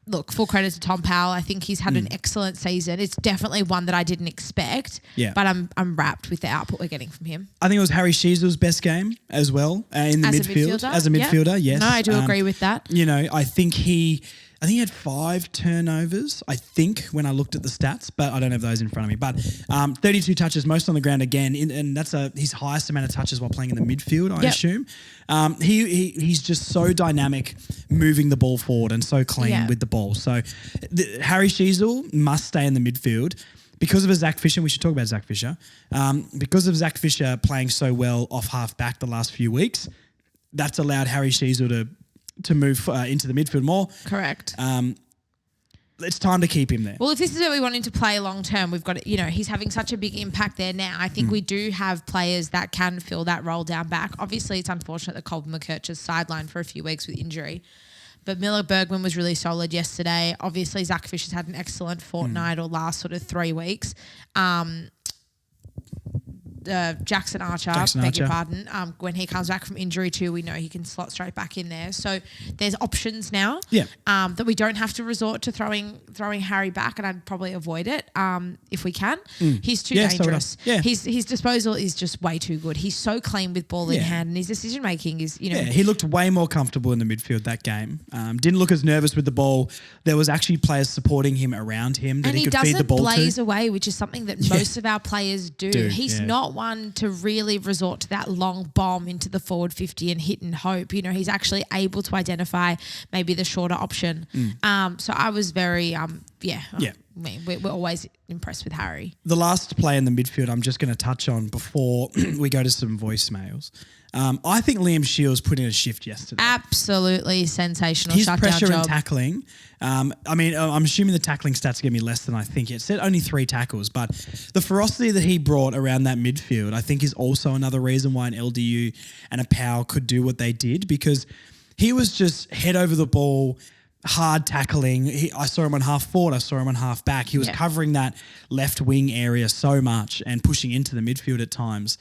Look, full credit to Tom Powell. I think he's had an excellent season. It's definitely one that I didn't expect. Yeah. But I'm wrapped with the output we're getting from him. I think it was Harry Sheezer's best game as well in the midfield. As a midfielder, yes. No, I do agree with that. I think he had 5 turnovers, I think, when I looked at the stats, but I don't have those in front of me. But 32 touches, most on the ground again, and that's his highest amount of touches while playing in the midfield, I assume. He's just so dynamic moving the ball forward and so clean with the ball. So Harry Sheezel must stay in the midfield. Because of Zach Fisher, we should talk about Zach Fisher. Because of Zach Fisher playing so well off half back the last few weeks, that's allowed Harry Sheezel to move into the midfield more. Correct. It's time to keep him there. Well, if this is where we want him to play long term, we've got to, he's having such a big impact there now. I think we do have players that can fill that role down back. Obviously, it's unfortunate that Colton McKerch is sidelined for a few weeks with injury. But Miller Bergman was really solid yesterday. Obviously, Zach Fisher's had an excellent fortnight or last sort of 3 weeks. Jackson Archer, beg your pardon, when he comes back from injury too, we know he can slot straight back in there. So there's options now that we don't have to resort to throwing Harry back, and I'd probably avoid it if we can. He's too dangerous. His disposal is just way too good. He's so clean with ball in hand, and his decision making is, he looked way more comfortable in the midfield that game. Didn't look as nervous with the ball. There was actually players supporting him around him that he could feed the ball to. And he doesn't blaze away, which is something that most of our players do. He's not one to really resort to that long bomb into the forward 50 and hit and hope. He's actually able to identify maybe the shorter option. So I was very, we're always impressed with Harry. The last play in the midfield I'm just going to touch on before we go to some voicemails. I think Liam Shields put in a shift yesterday. Absolutely sensational His shutdown pressure job. and tackling. I'm assuming the tackling stats are going to be less than I think. It said only 3 tackles, but the ferocity that he brought around that midfield, I think, is also another reason why an LDU and a Powell could do what they did, because he was just head over the ball, hard tackling. I saw him on half forward. I saw him on half back. He was covering that left wing area so much and pushing into the midfield at times.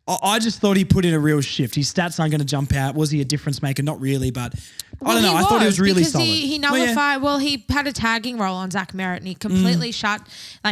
I just thought he put in a real shift. His stats aren't going to jump out. Was he a difference maker? Not really, but I don't know. I thought he was really solid. He nullified. He had a tagging role on Zach Merritt, and he completely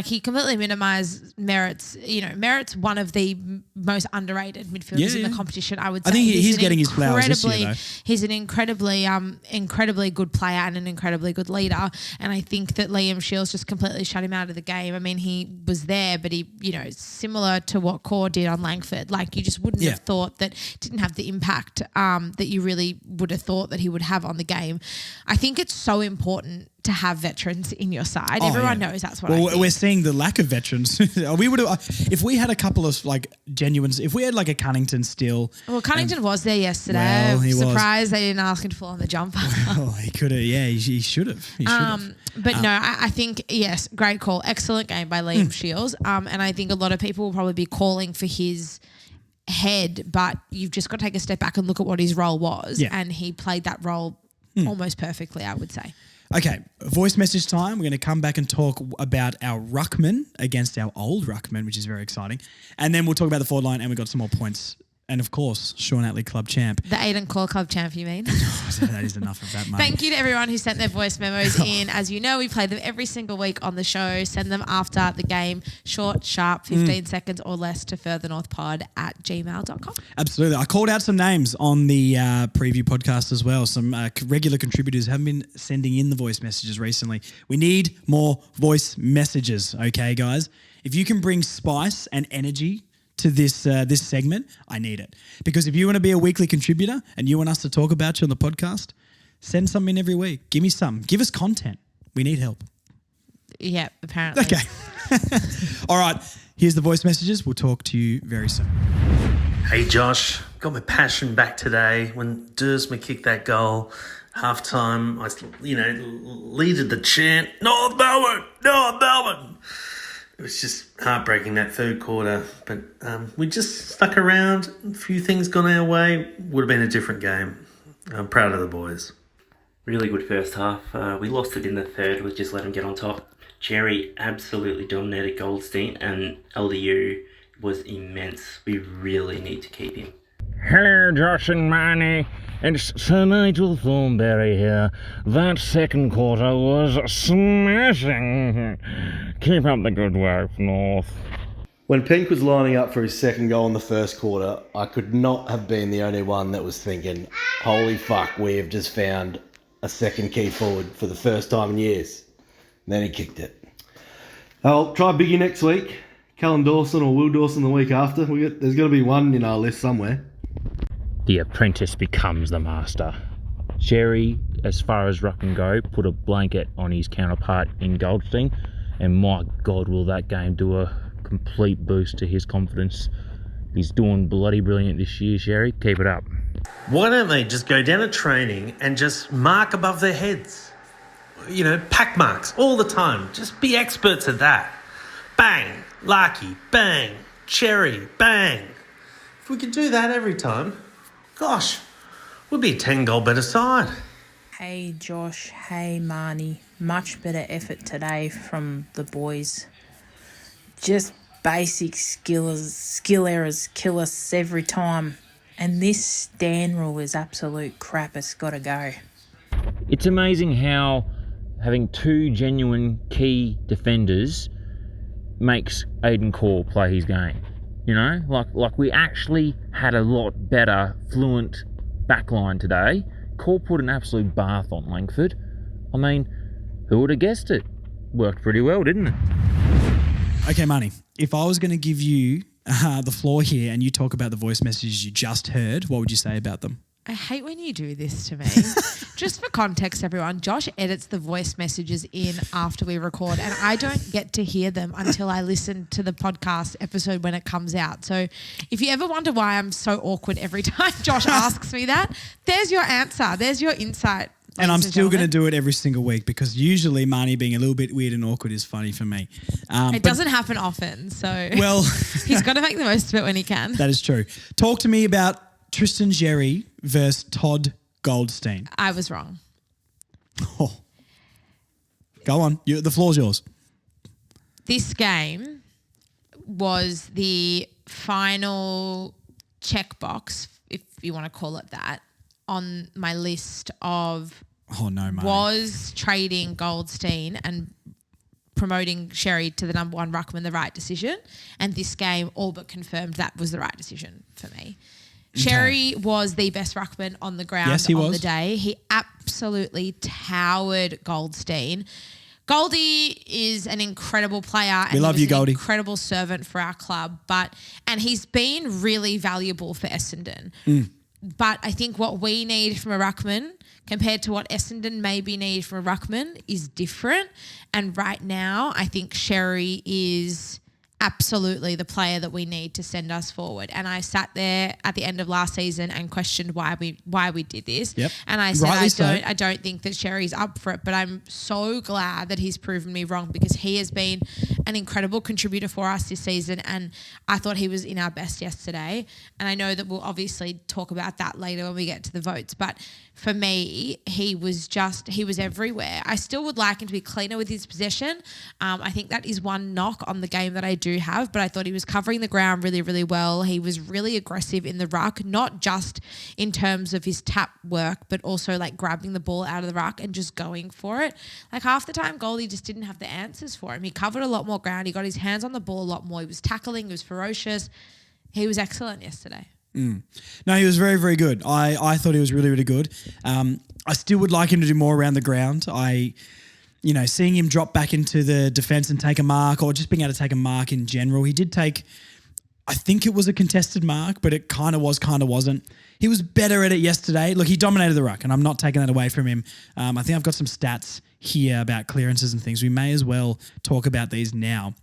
he completely minimised Merritt's. Merritt's one of the most underrated midfielders in the competition, I would say. I think he's getting his flowers this year, though. He's an incredibly good player and an incredibly good leader, and I think that Liam Shields just completely shut him out of the game. I mean, he was there, but he, similar to what Core did on Langford, you just wouldn't have thought that didn't have the impact that you really would have thought that he would have on the game. I think it's so important to have veterans in your side. Everyone knows that's what I think. We're seeing the lack of veterans. We would have, if we had a couple of genuine, if we had a Cunnington still. Well, Cunnington was there yesterday. Well, he was. Surprised they didn't ask him to pull on the jumper. Oh, he could have. Yeah, he should have. But no, I think, yes, great call. Excellent game by Liam Shields. And I think a lot of people will probably be calling for his head, but you've just got to take a step back and look at what his role was. And he played that role almost perfectly, I would say. Okay, voice message time. We're going to come back and talk about our ruckman against our old ruckman, which is very exciting. And then we'll talk about the forward line, and we've got some more points And of course, Sean Atley Club champ. The Aiden Core Club champ, you mean? That is enough of that, mate. Thank you to everyone who sent their voice memos in. As you know, we play them every single week on the show. Send them after the game. Short, sharp, 15 seconds or less to furthernorthpod@gmail.com. Absolutely. I called out some names on the preview podcast as well. Some regular contributors have been sending in the voice messages recently. We need more voice messages, okay, guys? If you can bring spice and energy to this segment, I need it. Because if you want to be a weekly contributor and you want us to talk about you on the podcast, send some in every week. Give me some. Give us content. We need help. Yeah, apparently. Okay. All right. Here's the voice messages. We'll talk to you very soon. Hey Josh, got my passion back today when Duursma kicked that goal. Half-time, I leaded the chant, North Melbourne, North Melbourne. It was just heartbreaking that third quarter, but we just stuck around. A few things gone our way. Would have been a different game. I'm proud of the boys. Really good first half. We lost it in the third. We just let them get on top. Xerri absolutely dominated Goldstein, and LDU was immense. We really need to keep him. Hello, Josh and Marnie. It's Sir Nigel Thornberry here. That second quarter was smashing. Keep up the good work, North. When Pink was lining up for his second goal in the first quarter, I could not have been the only one that was thinking, holy fuck, we have just found a second key forward for the first time in years. And then he kicked it. I'll try Biggie next week. Callum Dawson or Will Dawson the week after. There's going to be one in our list somewhere. The apprentice becomes the master. Xerri, as far as ruck can go, put a blanket on his counterpart in Goldstein, and my God, will that game do a complete boost to his confidence. He's doing bloody brilliant this year, Xerri. Keep it up. Why don't they just go down to training and just mark above their heads? Pack marks all the time. Just be experts at that. Bang, Larky, bang, Cherry, bang. If we could do that every time, gosh, we'd be a 10-goal better side. Hey Josh, hey Marnie. Much better effort today from the boys. Just basic skill errors kill us every time. And this stand rule is absolute crap. It's got to go. It's amazing how having two genuine key defenders makes Aiden Core play his game. Like we actually had a lot better, fluent backline today. Core put an absolute bath on Langford. I mean, who would have guessed it? Worked pretty well, didn't it? Okay, Marnie, if I was going to give you the floor here and you talk about the voice messages you just heard, what would you say about them? I hate when you do this to me. Just for context, everyone, Josh edits the voice messages in after we record, and I don't get to hear them until I listen to the podcast episode when it comes out. So if you ever wonder why I'm so awkward every time Josh asks me that, there's your answer. There's your insight. And I'm still going to do it every single week because usually Marnie being a little bit weird and awkward is funny for me. It doesn't happen often, so well, he's got to make the most of it when he can. That is true. Talk to me about Tristan Xerri versus Todd Goldstein. I was wrong. Oh. Go on. The floor's yours. This game was the final checkbox, if you want to call it that, on my list of was trading Goldstein and promoting Xerri to the number one ruckman the right decision. And this game all but confirmed that was the right decision for me. Xerri was the best ruckman on the ground on the day. He absolutely towered Goldstein. Goldie is an incredible player. We love you, Goldy. Incredible servant for our club, and he's been really valuable for Essendon. But I think what we need from a ruckman compared to what Essendon maybe need from a ruckman is different. And right now, I think Xerri is absolutely the player that we need to send us forward. And I sat there at the end of last season and questioned why we did this. Yep. And I said I don't think that Sherry's up for it, but I'm so glad that he's proven me wrong because he has been an incredible contributor for us this season, and I thought he was in our best yesterday. And I know that we'll obviously talk about that later when we get to the votes, but for me, he was everywhere. I still would like him to be cleaner with his possession. I think that is one knock on the game that I do do have, but I thought he was covering the ground really, really well. He was really aggressive in the ruck, not just in terms of his tap work, but also like grabbing the ball out of the ruck and just going for it. Like half the time, Goldy just didn't have the answers for him. He covered a lot more ground. He got his hands on the ball a lot more. He was tackling. He was ferocious. He was excellent yesterday. No, he was very, very good. I thought he was really, really good. I still would like him to do more around the ground. Seeing him drop back into the defence and take a mark, or just being able to take a mark in general. He did take, I think it was a contested mark, but it kind of was, kind of wasn't. He was better at it yesterday. Look, he dominated the ruck, and I'm not taking that away from him. I think I've got some stats here about clearances and things. We may as well talk about these now.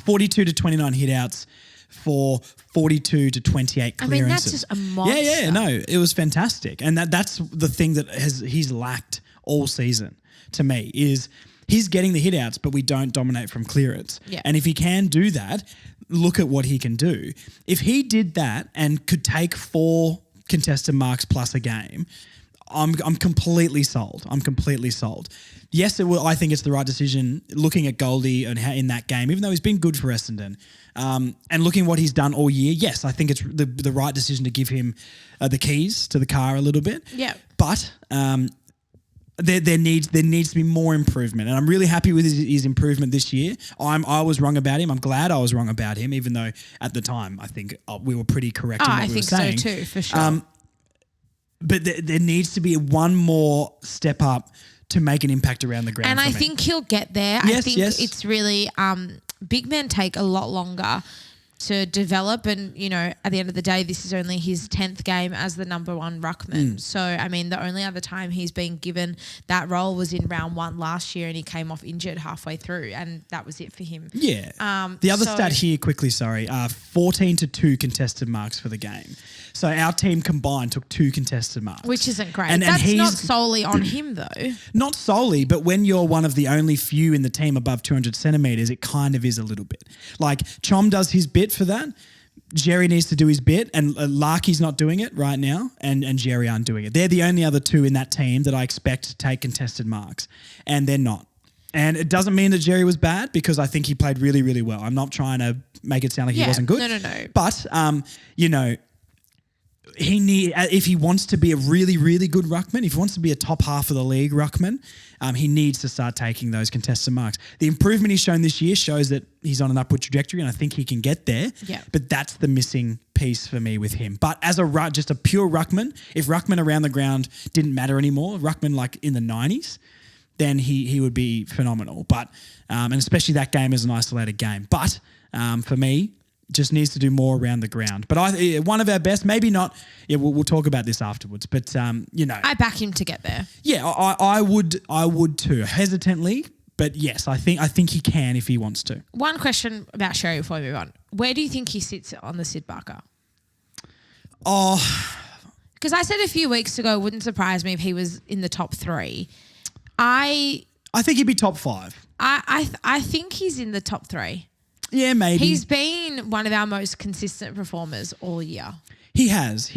42 to 29 hit-outs for 42 to 28 clearances. I mean, that's just a monster. Yeah, no, it was fantastic. And that's the thing that he's lacked all season to me is he's getting the hit-outs, but we don't dominate from clearance. Yeah. And if he can do that, look at what he can do. If he did that and could take 4 contested marks plus a game, I'm completely sold. I'm completely sold. Yes, I think it's the right decision looking at Goldy and how in that game, even though he's been good for Essendon, and looking what he's done all year. Yes, I think it's the right decision to give him the keys to the car a little bit. Yeah. But there needs to be more improvement, and I'm really happy with his improvement this year. I was wrong about him. I'm glad I was wrong about him, even though at the time I think we were pretty correct in what we were saying. I think so too, for sure. But there needs to be one more step up to make an impact around the ground. And I think he'll get there. Yes, I think it's really big men take a lot longer to develop, and at the end of the day, this is only his 10th game as the number 1 ruckman. So I mean, the only other time he's been given that role was in round 1 last year, and he came off injured halfway through, and that was it for him. Yeah. The other stat here, quickly, 14 to 2 contested marks for the game. So our team combined took 2 contested marks, which isn't great. And that's he's not solely on him though. Not solely, but when you're one of the only few in the team above 200 centimetres, it kind of is a little bit. Like Chom does his bit for that. Xerri needs to do his bit, and Larky's not doing it right now, and Xerri aren't doing it. They're the only other 2 in that team that I expect to take contested marks, and they're not. And it doesn't mean that Xerri was bad, because I think he played really, really well. I'm not trying to make it sound like he wasn't good. No. But, if he wants to be a really, really good ruckman, if he wants to be a top half of the league ruckman, he needs to start taking those contested marks. The improvement he's shown this year shows that he's on an upward trajectory, and I think he can get there. Yeah. But that's the missing piece for me with him. But as just a pure ruckman, if ruckman around the ground didn't matter anymore, ruckman like in the 90s, then he would be phenomenal. But and especially that game is an isolated game. But for me, just needs to do more around the ground. But one of our best, maybe not. Yeah, we'll talk about this afterwards. But I back him to get there. Yeah, I would too, hesitantly. But yes, I think he can if he wants to. One question about Xerri before we move on: where do you think he sits on the Sid Barker? Because I said a few weeks ago, it wouldn't surprise me if he was in the top 3. I think he'd be top 5. I think he's in the top 3. Yeah, maybe. He's been one of our most consistent performers all year. He has.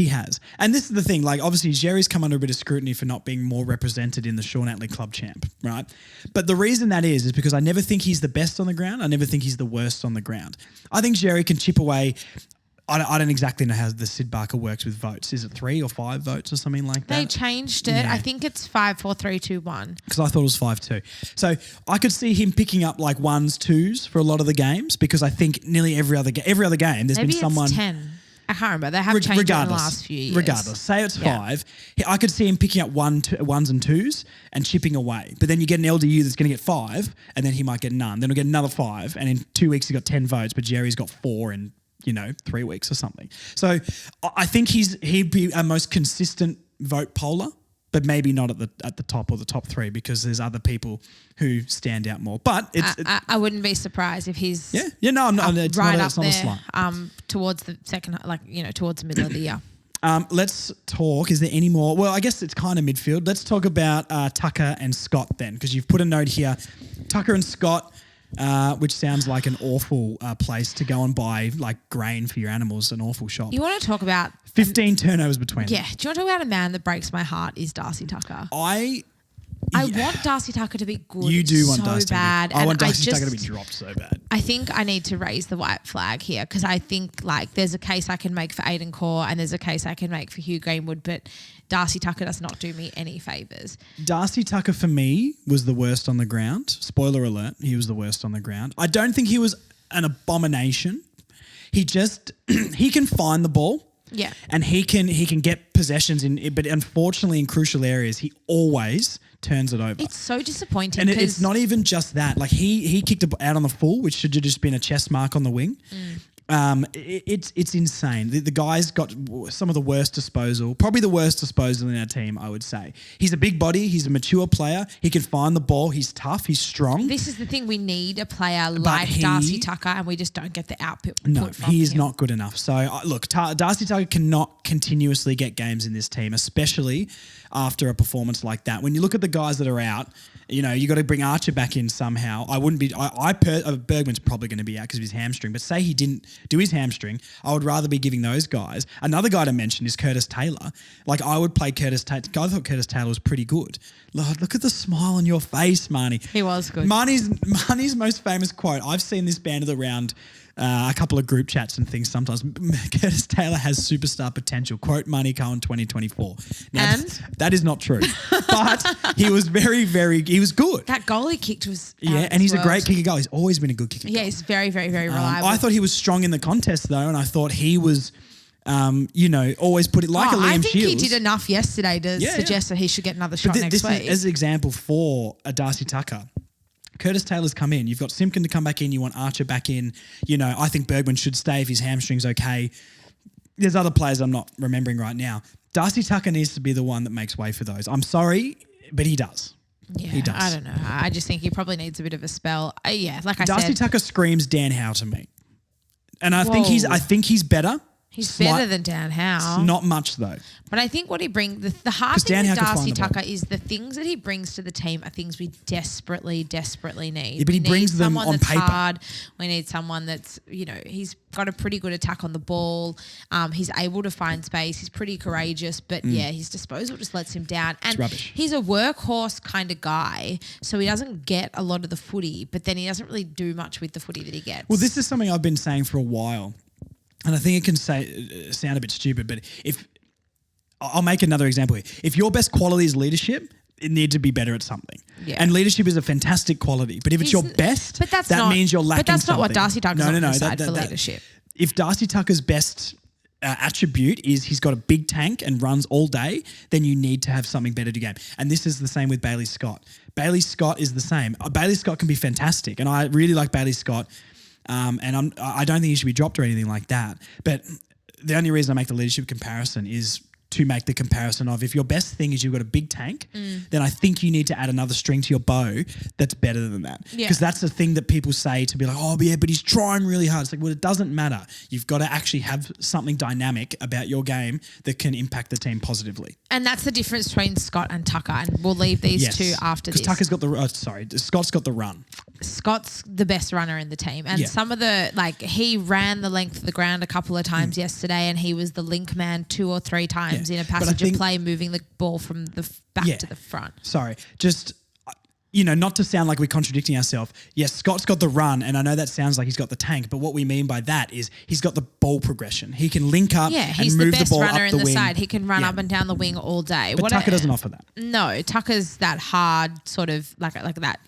And this is the thing, like obviously Xerri's come under a bit of scrutiny for not being more represented in the Shaun Atley Club Champ, right? But the reason that is because I never think he's the best on the ground. I never think he's the worst on the ground. I think Xerri can chip away. I don't exactly know how the Sid Barker works with votes. Is it 3 or 5 votes or something like that? They changed it. Yeah. I think it's 5, 4, 3, 2, 1. Because I thought it was 5-2. So I could see him picking up like 1s, 2s for a lot of the games, because I think nearly every other game there's Maybe been someone. Maybe it's 10. I can't remember. They have changed it in the last few years. Regardless, say it's 5. I could see him picking up 1s and 2s and chipping away. But then you get an LDU that's going to get 5, and then he might get none. Then he'll get another 5, and in 2 weeks he got 10 votes, but Xerri's got 4 and 3 weeks or something. So I think he'd be our most consistent vote poller, but maybe not at the top or the top 3, because there's other people who stand out more. But I wouldn't be surprised if he's I'm not. It's right not, up it's not there, a slump. towards the second, towards the middle of the year. Let's talk. Is there any more? Well, I guess it's kind of midfield. Let's talk about Tucker and Scott then, because you've put a note here. Tucker and Scott. Which sounds like an awful place to go and buy like grain for your animals, an awful shop. You want to talk about 15 turnovers between them. Yeah. Do you want to talk about a man that breaks my heart is Darcy Tucker? I want Darcy Tucker to be good. You do want so Darcy bad. to be, I want and Darcy Tucker to be dropped so bad. I think I need to raise the white flag here because I think like there's a case I can make for Aiden Core and there's a case I can make for Hugh Greenwood, but Darcy Tucker does not do me any favours. Darcy Tucker for me was the worst on the ground. Spoiler alert, he was the worst on the ground. I don't think he was an abomination. He just he can find the ball. Yeah. And he can get possessions but unfortunately in crucial areas he always turns it over. It's so disappointing. And it's not even just that. Like he kicked it out on the full, which should have just been a chest mark on the wing. It's insane. The guy's got some of the worst disposal, probably the worst disposal in our team, I would say. He's a big body. He's a mature player. He can find the ball. He's tough. He's strong. This is the thing. We need a player like Darcy Tucker and we just don't get the output No, from he is him. not good enough. So, look, Darcy Tucker cannot continuously get games in this team, especially after a performance like that. When you look at the guys that are out, you got to bring Archer back in somehow. Bergman's probably going to be out because of his hamstring, but say he didn't do his hamstring, I would rather be giving those guys. Another guy to mention is Curtis Taylor. Like, I would play Curtis Taylor. I thought Curtis Taylor was pretty good. Look at the smile on your face, Marnie. He was good. Marnie's most famous quote, I've seen this banded around a couple of group chats and things sometimes. Curtis Taylor has superstar potential. Quote Marnie Cohen 2024. Now, And? that is not true. But he was he was good. That goal he kicked was And he's a great kicker goal. He's always been a good kicker. Yeah, he's very, very, very reliable. I thought he was strong in the contest though, and I thought he was, always put it like a Liam I think Shields. he did enough yesterday to suggest that he should get another shot next this week. is as an example for a Darcy Tucker. Curtis Taylor's come in. You've got Simpkin to come back in. You want Archer back in. I think Bergman should stay if his hamstring's okay. There's other players I'm not remembering right now. Darcy Tucker needs to be the one that makes way for those. I'm sorry, but he does. Yeah, he does. I don't know. I just think he probably needs a bit of a spell. Like I Darcy said, Tucker screams Dan Howe to me, and I think he's better. He's better than Dan Howe. Not much though. But I think what he brings, the hard 'Cause thing Dan with Howe can Darcy find the ball. Tucker is the things that he brings to the team are things we desperately, desperately need. Yeah, but he We brings need them someone on that's paper. hard. We need someone that's, he's got a pretty good attack on the ball. He's able to find space. He's pretty courageous, but his disposal just lets him down. And rubbish. he's a workhorse kind of guy, so he doesn't get a lot of the footy, but then he doesn't really do much with the footy that he gets. Well, this is something I've been saying for a while, and I think it can sound a bit stupid, but I'll make another example here. If your best quality is leadership, it needs to be better at something. Yeah. And leadership is a fantastic quality, but if it's your best, but that's that not, means you're lacking But that's not what something. Darcy Tucker's on the side for that- leadership. If Darcy Tucker's best attribute is he's got a big tank and runs all day, then you need to have something better to game. And this is the same with Bailey Scott. Bailey Scott is the same. Bailey Scott can be fantastic, and I really like Bailey Scott. And I don't think he should be dropped or anything like that. But the only reason I make the leadership comparison is to make the comparison of if your best thing is you've got a big tank, then I think you need to add another string to your bow that's better than that. Yeah. Because that's the thing that people say to be like, oh, yeah, but he's trying really hard. It's like, well, it doesn't matter. You've got to actually have something dynamic about your game that can impact the team positively. And that's the difference between Scott and Tucker. And we'll leave these two after this. Because Tucker's got Scott's got the run. Scott's the best runner in the team. And some of he ran the length of the ground a couple of times yesterday, and he was the link man 2 or 3 times in a passage of play, moving the ball from the back to the front. Sorry, just not to sound like we're contradicting ourselves. Yes, Scott's got the run, and I know that sounds like he's got the tank, but what we mean by that is he's got the ball progression. He can link up he's and the move best the ball runner up in the the wing. side. He can run up and down the wing all day. But Tucker doesn't offer that. No, Tucker's that hard sort of like that,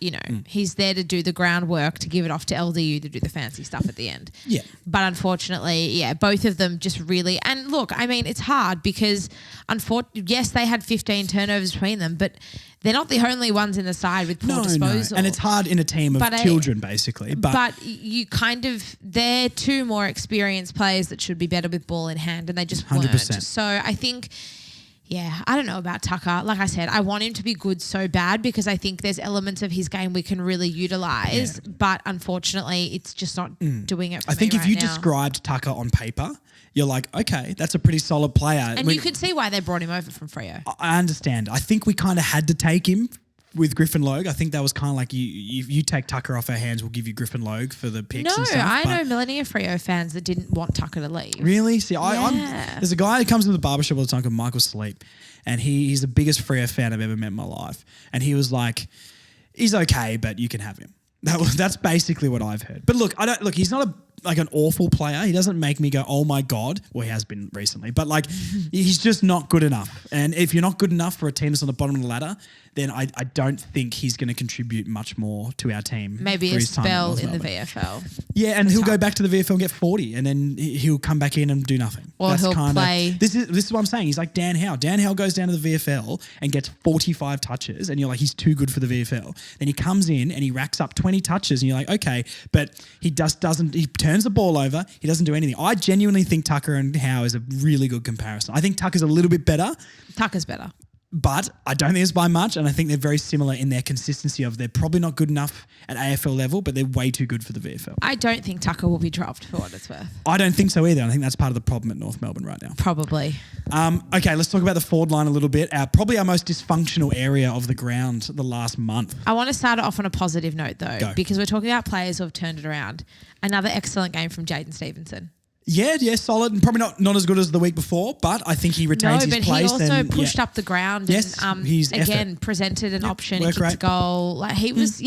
He's there to do the groundwork, to give it off to LDU to do the fancy stuff at the end. Yeah. But unfortunately, both of them just really, and look, I mean, it's hard because yes, they had 15 turnovers between them, but they're not the only ones in the side with poor disposal. And it's hard in a team of children, basically. But you they're 2 more experienced players that should be better with ball in hand, and they just 100%. weren't. So I think, I don't know about Tucker. Like I said, I want him to be good so bad because I think there's elements of his game we can really utilise, but unfortunately it's just not doing it for me I think if right you now. described Tucker on paper, you're like, okay, that's a pretty solid player. And you could see why they brought him over from Freo. I understand. I think we kind of had to take him with Griffin Logue. I think that was kind of like you take Tucker off our hands, we'll give you Griffin Logue for the picks No, and stuff. I know Millennia Freo fans that didn't want Tucker to leave. Really? See, Yeah. there's a guy who comes to the barbershop all the time called Michael Sleep, and he's the biggest Freo fan I've ever met in my life. And he was like, he's okay, but you can have him. That's basically what I've heard. But look, he's not like an awful player. He doesn't make me go, oh my God. Well, he has been recently, but like he's just not good enough. And if you're not good enough for a team that's on the bottom of the ladder, then I don't think he's going to contribute much more to our team. Maybe for a his time at spell North in the Melbourne. VFL. Yeah, and he'll go back to the VFL and get 40, and then he'll come back in and do nothing. Or he'll play. This is what I'm saying. He's like Dan Howe. Dan Howe goes down to the VFL and gets 45 touches, and you're like, he's too good for the VFL. Then he comes in and he racks up 20 touches, and you're like, okay, but he doesn't. He turns the ball over. He doesn't do anything. I genuinely think Tucker and Howe is a really good comparison. I think Tucker's a little bit better. Tucker's better. But I don't think it's by much, and I think they're very similar in their consistency of they're probably not good enough at AFL level, but they're way too good for the VFL. I don't think Tucker will be dropped for what it's worth. I don't think so either. I think that's part of the problem at North Melbourne right now. Probably. Okay, let's talk about the forward line a little bit. Probably our most dysfunctional area of the ground the last month. I want to start it off on a positive note though, Go. because we're talking about players who have turned it around. Another excellent game from Jaden Stevenson. Yeah, solid, and probably not as good as the week before, but I think he retains his place. No, but he also and, pushed up the ground Yes, and he's again effort. presented an option, work kicked a rate. goal. Like he was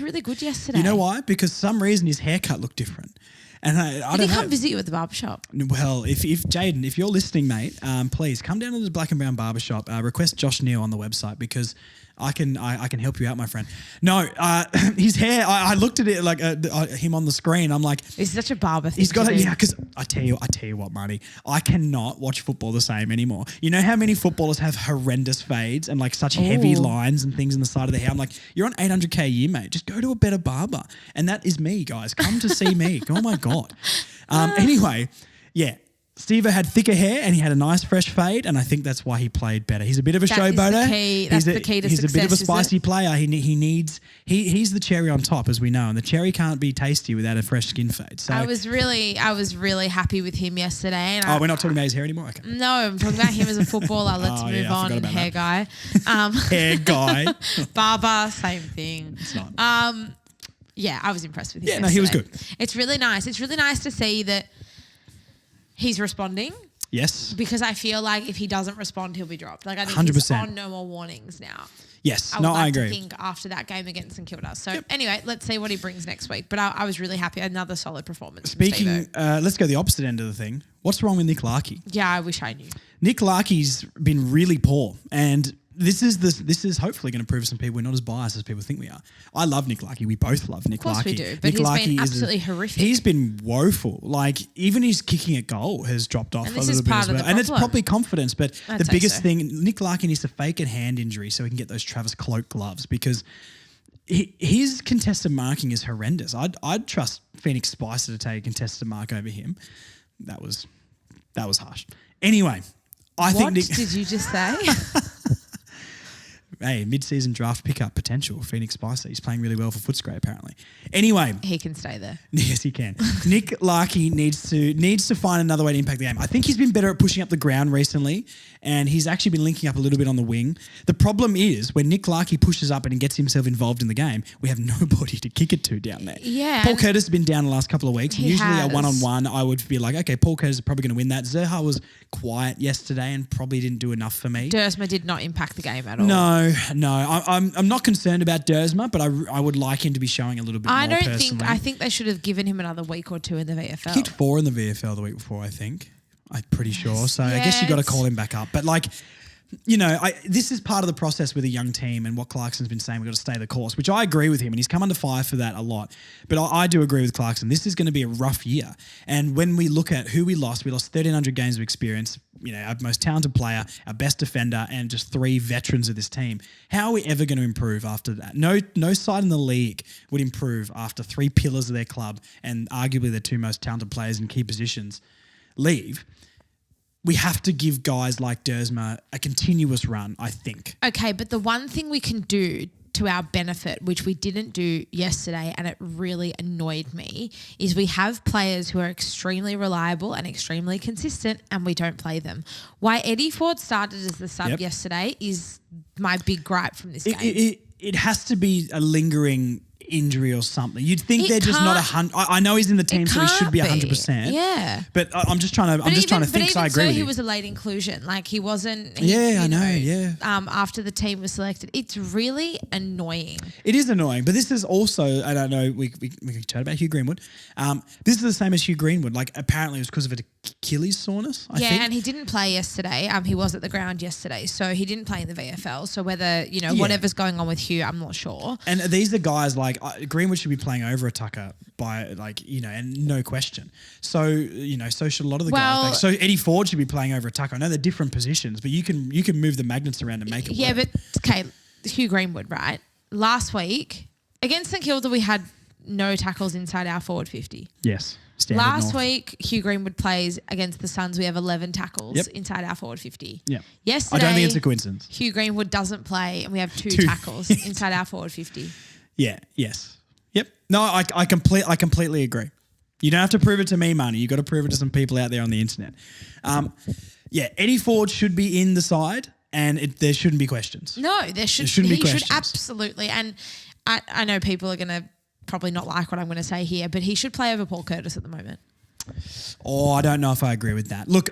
really good yesterday. You know why? Because for some reason his haircut looked different. And I Did don't he know. come visit you at the barbershop? Well, if Jaden, if you're listening, mate, please come down to the Black and Brown Barbershop. Request Josh Neal on the website because I can help you out, my friend. No, his hair. I looked at it like him on the screen. I'm like, It's such a barber thing. he's got to it. do. Yeah, because I tell you what, Marnie, I cannot watch football the same anymore. You know how many footballers have horrendous fades and like such heavy Ooh. lines and things in the side of the hair. I'm like, you're on $800K a year, mate. Just go to a better barber, and that is me, guys. Come to see me. Oh my God. Anyway, yeah. Steve had thicker hair and he had a nice fresh fade, and I think that's why he played better. He's a bit of a That is the showboater. key. That's the key to he's success, a bit of a isn't it? spicy player. He's the cherry on top, as we know, and the cherry can't be tasty without a fresh skin fade. So I was really happy with him yesterday. And we're not talking about his hair anymore. Okay. No, I'm talking about him as a footballer. Let's move yeah, I on. forgot about Hair guy, Hair guy. barber, same thing. It's not. Yeah, I was impressed with him. Yeah, no, he was yesterday. good. It's really nice. It's really nice to see that he's responding. Yes. Because I feel like if he doesn't respond, he'll be dropped. Like I think 100%. he's on no more warnings now. Yes. I would No, like I agree. to think after that game against St Kilda. So anyway, let's see what he brings next week. But I was really happy. Another solid performance. from Speaking, Steve-O. let's go the opposite end of the thing. What's wrong with Nick Larkey? Yeah, I wish I knew. Nick Larkey's been really poor, and this is hopefully going to prove some people we're not as biased as people think we are. I love Nick Larkey. We both love Nick course Larkey. we do, but Nick he's Larkey been is absolutely horrific. He's been woeful. Like even his kicking at goal has dropped off And a this little is bit part as of well. the And it's problem. probably confidence, but I'd the say biggest so. thing, Nick Larkey needs to fake a hand injury so he can get those Travis Cloak gloves because his contested marking is horrendous. I'd trust Phoenix Spicer to take a contested mark over him. That was harsh. Anyway, I think What Nick, did you just say? hey, mid-season draft pickup potential, Phoenix Spicer. He's playing really well for Footscray apparently. Anyway, He can stay there. yes, he can. Nick Larkey needs to find another way to impact the game. I think he's been better at pushing up the ground recently, and he's actually been linking up a little bit on the wing. The problem is when Nick Larkey pushes up and gets himself involved in the game, we have nobody to kick it to down there. Yeah, Paul and Curtis has been down the last couple of weeks. And he usually has. a one-on-one, I would be like, okay, Paul Curtis is probably going to win that. Zerha was quiet yesterday and probably didn't do enough for me. Dersma did not impact the game at all. No. I'm not concerned about Dersma, but I would like him to be showing a little bit I more don't personally. think. I think they should have given him another week or two in the VFL. He kicked 4 in the VFL the week before, I think. I'm pretty sure. So I guess you got to it's- call him back up. But like, you know, this is part of the process with a young team and what Clarkson's been saying, we've got to stay the course, which I agree with him, and he's come under fire for that a lot. But I do agree with Clarkson. This is going to be a rough year. And when we look at who we lost 1,300 games of experience, you know, our most talented player, our best defender, and just 3 veterans of this team. How are we ever going to improve after that? No side in the league would improve after 3 pillars of their club and arguably their 2 most talented players in key positions leave. We have to give guys like Dersma a continuous run, I think. Okay, but the one thing we can do to our benefit, which we didn't do yesterday, and it really annoyed me, is we have players who are extremely reliable and extremely consistent, and we don't play them. Why Eddie Ford started as the sub Yep. yesterday is my big gripe from this game. it has to be a lingering injury or something. You'd think It they're just not can't- 100. I know he's in the team, so he should be can't 100%. Yeah. But I'm just trying to think. So I agree with he you. was a late inclusion. Like he wasn't. Yeah, I know, yeah. After the team was selected, it's really annoying. It is annoying, but this is also, and I know we can chat about Hugh Greenwood. This is the same as Hugh Greenwood. Like apparently it was because of an Achilles soreness, I think. And he didn't play yesterday. He was at the ground yesterday, so he didn't play in the VFL. So whether, whatever's going on with Hugh, I'm not sure. And these are guys like Greenwood should be playing over a Tucker by and no question. So, so should a lot of the guys. Like, so Eddie Ford should be playing over a Tucker. I know they're different positions, but you can move the magnets around and make it work. Yeah, but okay, Hugh Greenwood, right? Last week against St Kilda, we had no tackles inside our forward 50. Yes. Standard Last North. week, Hugh Greenwood plays against the Suns. We have 11 tackles Yep. inside our forward 50. Yeah. Yesterday, I don't think it's a coincidence. Hugh Greenwood doesn't play, and we have two Two. tackles inside our forward 50. Yeah. Yes. Yep. No, I completely agree. You don't have to prove it to me, Marnie. You got to prove it to some people out there on the internet. Eddie Ford should be in the side, and there shouldn't be questions. No, shouldn't be questions. He should absolutely. And I know people are going to probably not like what I'm going to say here, but he should play over Paul Curtis at the moment. Oh, I don't know if I agree with that. Look,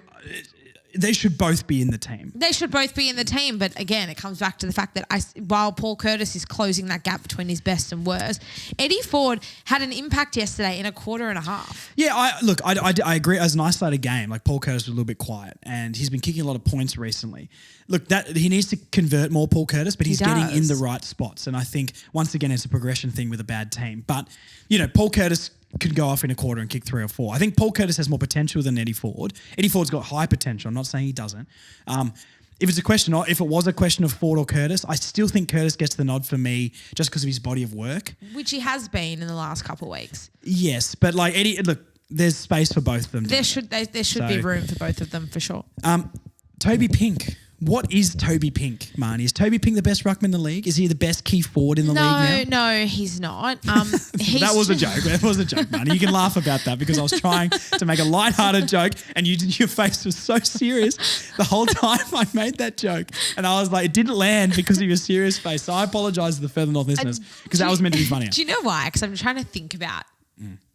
they should both be in the team. They should both be in the team, but again, it comes back to the fact that while Paul Curtis is closing that gap between his best and worst, Eddie Ford had an impact yesterday in a quarter and a half. Yeah, I agree. As an isolated game, like Paul Curtis was a little bit quiet, and he's been kicking a lot of points recently. Look, that he needs to convert more, Paul Curtis, but he's getting in the right spots, and I think once again it's a progression thing with a bad team. But Paul Curtis could go off in a quarter and kick 3 or 4. I think Paul Curtis has more potential than Eddie Ford. Eddie Ford's got high potential. I'm not saying he doesn't. If it was a question of Ford or Curtis, I still think Curtis gets the nod for me just because of his body of work. Which he has been in the last couple of weeks. Yes, but like Eddie, look, there's space for both of them. There should be room for both of them for sure. Toby Pink. What is Toby Pink, Marnie? Is Toby Pink the best ruckman in the league? Is he the best key forward in the league now? No, he's not. That was a joke. That was a joke, Marnie. You can laugh about that because I was trying to make a lighthearted joke and your face was so serious the whole time I made that joke. And I was like, it didn't land because of your serious face. So I apologise to the Further North listeners because that was meant to be funnier. Do you know why? Because I'm trying to think about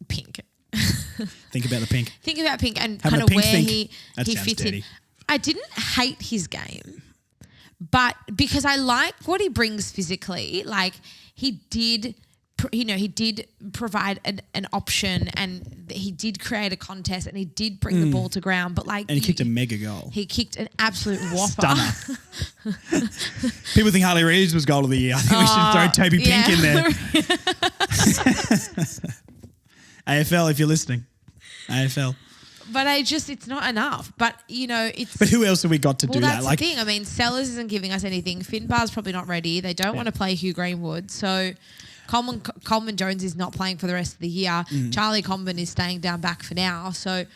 Pink. Think about the Pink. Think about Pink and Having kind a of pink where think. he That fits dirty. in. I didn't hate his game, but because I like what he brings physically, like he did provide an option and he did create a contest and he did bring the ball to ground, but like... And he kicked a mega goal. He kicked an absolute whopper. Stunner. People think Harley Reeves was goal of the year. I think we should throw Toby Pink in there. AFL, if you're listening. AFL. But it's not enough. But, it's... But who else have we got to do that? That's the thing. I mean, Sellers isn't giving us anything. Finbar's probably not ready. They don't want to play Hugh Greenwood. So Coleman Jones is not playing for the rest of the year. Charlie Comben is staying down back for now. So,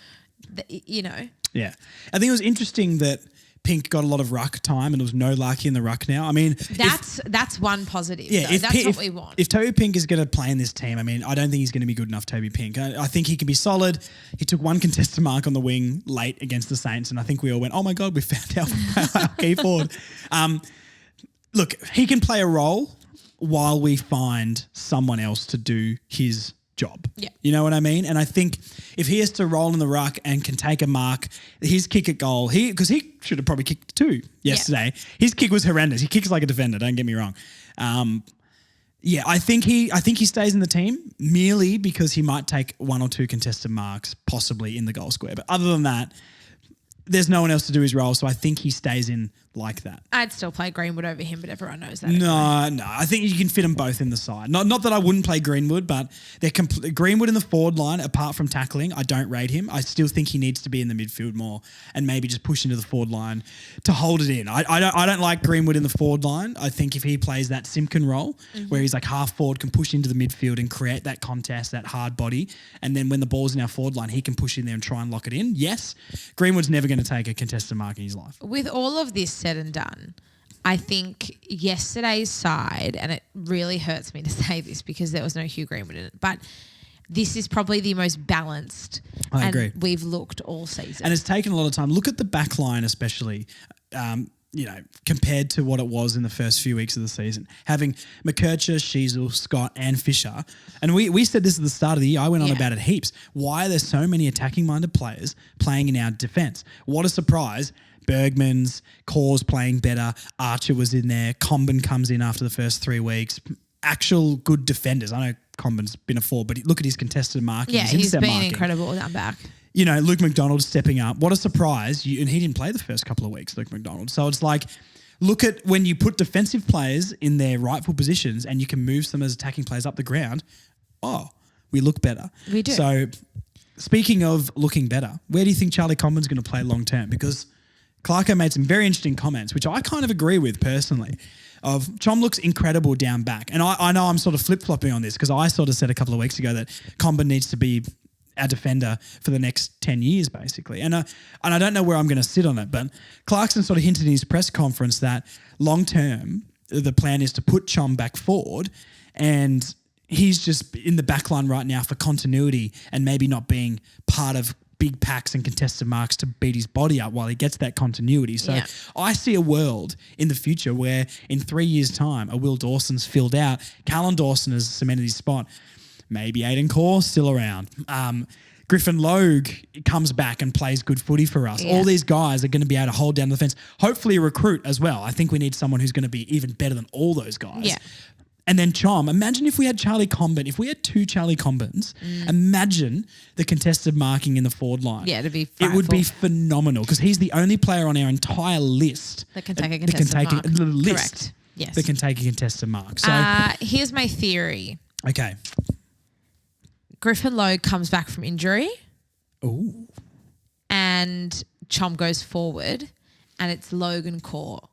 Yeah. I think it was interesting that Pink got a lot of ruck time and there was no Larky in the ruck now. I mean... That's one positive. Yeah, that's what we want. If Toby Pink is going to play in this team, I mean, I don't think he's going to be good enough, Toby Pink. I think he can be solid. He took one contested mark on the wing late against the Saints, and I think we all went, oh my God, we found our key forward. Look, he can play a role while we find someone else to do his job. Yeah. You know what I mean? And I think if he has to roll in the ruck and can take a mark, his kick at goal, because he should have probably kicked 2 yesterday. Yeah. His kick was horrendous. He kicks like a defender, don't get me wrong. I think he stays in the team merely because he might take 1 or 2 contested marks possibly in the goal square. But other than that, there's no one else to do his role, so I think he stays in like that. I'd still play Greenwood over him, but everyone knows that. No. I think you can fit them both in the side. Not that I wouldn't play Greenwood, but Greenwood in the forward line, apart from tackling, I don't rate him. I still think he needs to be in the midfield more and maybe just push into the forward line to hold it in. I don't like Greenwood in the forward line. I think if he plays that Simpkin role, where he's like half forward, can push into the midfield and create that contest, that hard body, and then when the ball's in our forward line, he can push in there and try and lock it in. Yes, Greenwood's never going to take a contested mark in his life. With all of this said and done, I think yesterday's side, and it really hurts me to say this because there was no Hugh Greenwood in it, but this is probably the most balanced I agree. we've looked all season. And it's taken a lot of time. Look at the back line especially. compared to what it was in the first few weeks of the season. Having McKercher, Sheasel, Scott and Fisher. And we said this at the start of the year. I went on about it heaps. Why are there so many attacking-minded players playing in our defence? What a surprise. Bergman's, Cor's playing better. Archer was in there. Comben comes in after the first 3 weeks. Actual good defenders. I know Comben's been a forward, but look at his contested marking. Yeah, he's been incredible down back. Luke McDonald stepping up. What a surprise. And he didn't play the first couple of weeks, Luke McDonald. So it's like, look at when you put defensive players in their rightful positions and you can move some as attacking players up the ground. Oh, we look better. We do. So speaking of looking better, where do you think Charlie Comben's going to play long term? Because Clarko made some very interesting comments, which I kind of agree with personally. Chom looks incredible down back. And I know I'm sort of flip-flopping on this because I sort of said a couple of weeks ago that Comben needs to be our defender for the next 10 years, basically. And I don't know where I'm going to sit on it, but Clarkson sort of hinted in his press conference that long-term, the plan is to put Chom back forward, and he's just in the back line right now for continuity and maybe not being part of big packs and contested marks to beat his body up while he gets that continuity. So I see a world in the future where in 3 years' time, a Will Dawson's filled out, Callan Dawson has cemented his spot, maybe Aiden Core still around. Griffin Logue comes back and plays good footy for us. All these guys are going to be able to hold down the fence. Hopefully a recruit as well. I think we need someone who's going to be even better than all those guys. Yeah. And then Chom, imagine if we had Charlie Comben. If we had 2 Charlie Combens, imagine the contested marking in the forward line. Yeah, it'd be It would be phenomenal because he's the only player on our entire list that can take a contested mark. Correct. Yes. That can take a contested mark. So here's my theory. Okay. Griffin Logue comes back from injury. Ooh. And Chom goes forward, and it's Logan Core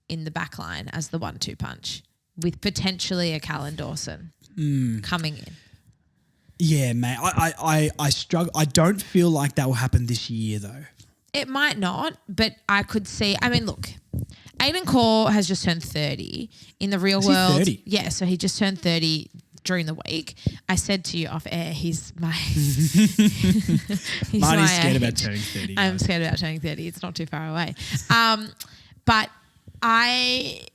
in the back line as the 1-2 punch with potentially a Callan Dawson coming in. Yeah, mate. I struggle. I don't feel like that will happen this year, though. It might not, but I could see. I mean, look, Aiden Core has just turned 30. In the real world, he 30? Yeah, so he just turned 30 during the week. I said to you off air, he's Marnie's scared about turning 30. I'm scared about turning 30. It's not too far away. But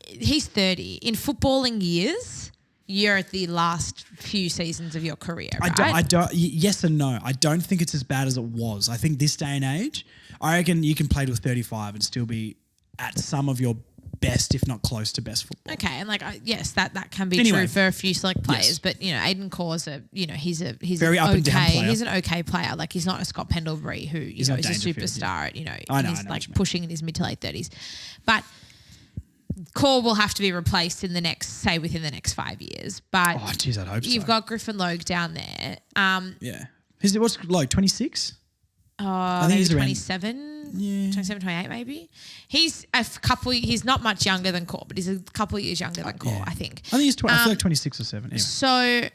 he's 30. In footballing years, you're at the last few seasons of your career, right? I don't. Yes and no. I don't think it's as bad as it was. I think this day and age, I reckon you can play till 35 and still be at some of your best, if not close to best football. Okay, and yes, that can be true for a few select players, but Aiden Core's he's very an up and down player. He's an okay player. Like he's not a Scott Pendlebury who is a superstar at he's like pushing in his mid to late 30s. But Core will have to be replaced within the next 5 years. But oh, geez, I'd hope so. You've got Griffin Logue down there. Yeah. What's like 26? I think he's 27, 27, 28 maybe. He's he's not much younger than Core, but he's a couple of years younger than Core, I think. I think he's I feel like 26 or 7. Anyway. So,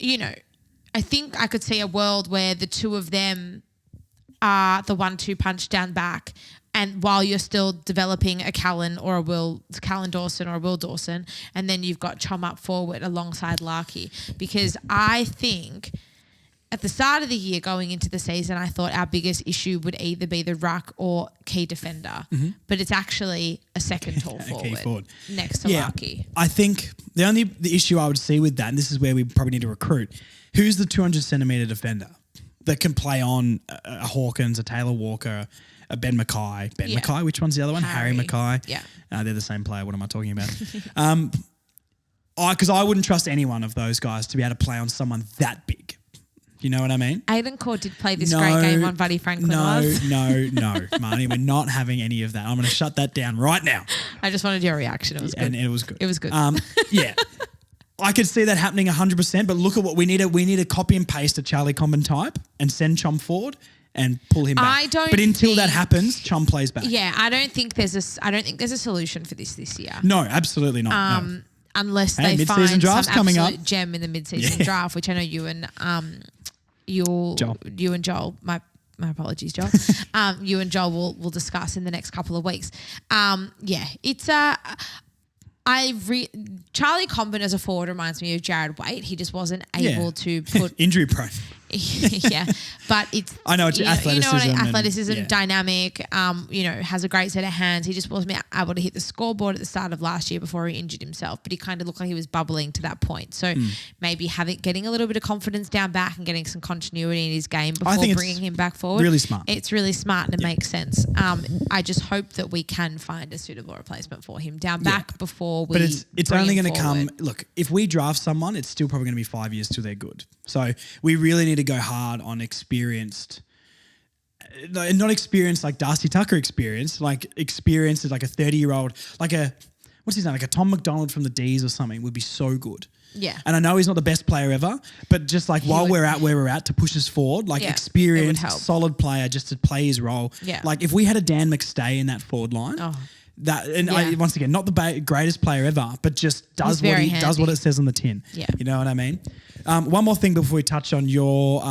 I think I could see a world where the two of them are the 1-2 punch down back, and while you're still developing a Callan Dawson or a Will Dawson, and then you've got Chom up forward alongside Larkey, because I think at the start of the year going into the season, I thought our biggest issue would either be the ruck or key defender, but it's actually a second tall forward next to Larkey. I think the issue I would see with that, and this is where we probably need to recruit, who's the 200 centimetre defender that can play on a Hawkins, a Taylor Walker, a Ben Mackay. Mackay, which one's the other one? Harry Mackay. Yeah. They're the same player. What am I talking about? Because I wouldn't trust any one of those guys to be able to play on someone that big. You know what I mean? Aiden Core did play this great game on Buddy Franklin. No, Marnie, we're not having any of that. I'm going to shut that down right now. I just wanted your reaction. It was good. And it was good. It was good. Yeah. I could see that happening 100%, but look at what we need. We need to copy and paste a Charlie Comben type and send Chom forward and pull him back. But until that happens, Chom plays back. Yeah, I don't think there's a solution for this year. No, absolutely not. No. Unless they find some absolute gem in the mid-season draft, which I know you and Joel, my apologies, Joel. You and Joel will discuss in the next couple of weeks. It's Charlie Comben as a forward reminds me of Jared Waite. He just wasn't able to put injury prone. Yeah, but it's I know it's athleticism and- athleticism, yeah. dynamic. Has a great set of hands. He just wasn't able to hit the scoreboard at the start of last year before he injured himself. But he kind of looked like he was bubbling to that point. So maybe getting a little bit of confidence down back and getting some continuity in his game before think it's bringing him back forward. really smart. It's really smart and it makes sense. I just hope that we can find a suitable replacement for him down back before we. But it's bring only him going to come. forward. Look, if we draft someone, it's still probably going to be 5 years till they're good. So we really need to go hard on experienced. Not experienced like Darcy Tucker experience, like experience is like a 30-year-old, like what's his name, like a Tom McDonald from the D's or something would be so good. Yeah. And I know he's not the best player ever, but just like while we're at where we're at to push us forward, like Yeah, it would experienced, help. solid player just to play his role. Yeah. Like if we had a Dan McStay in that forward line, once again, not the greatest player ever, but just does He's what it says on the tin. Yeah. You know what I mean? One more thing before we touch on your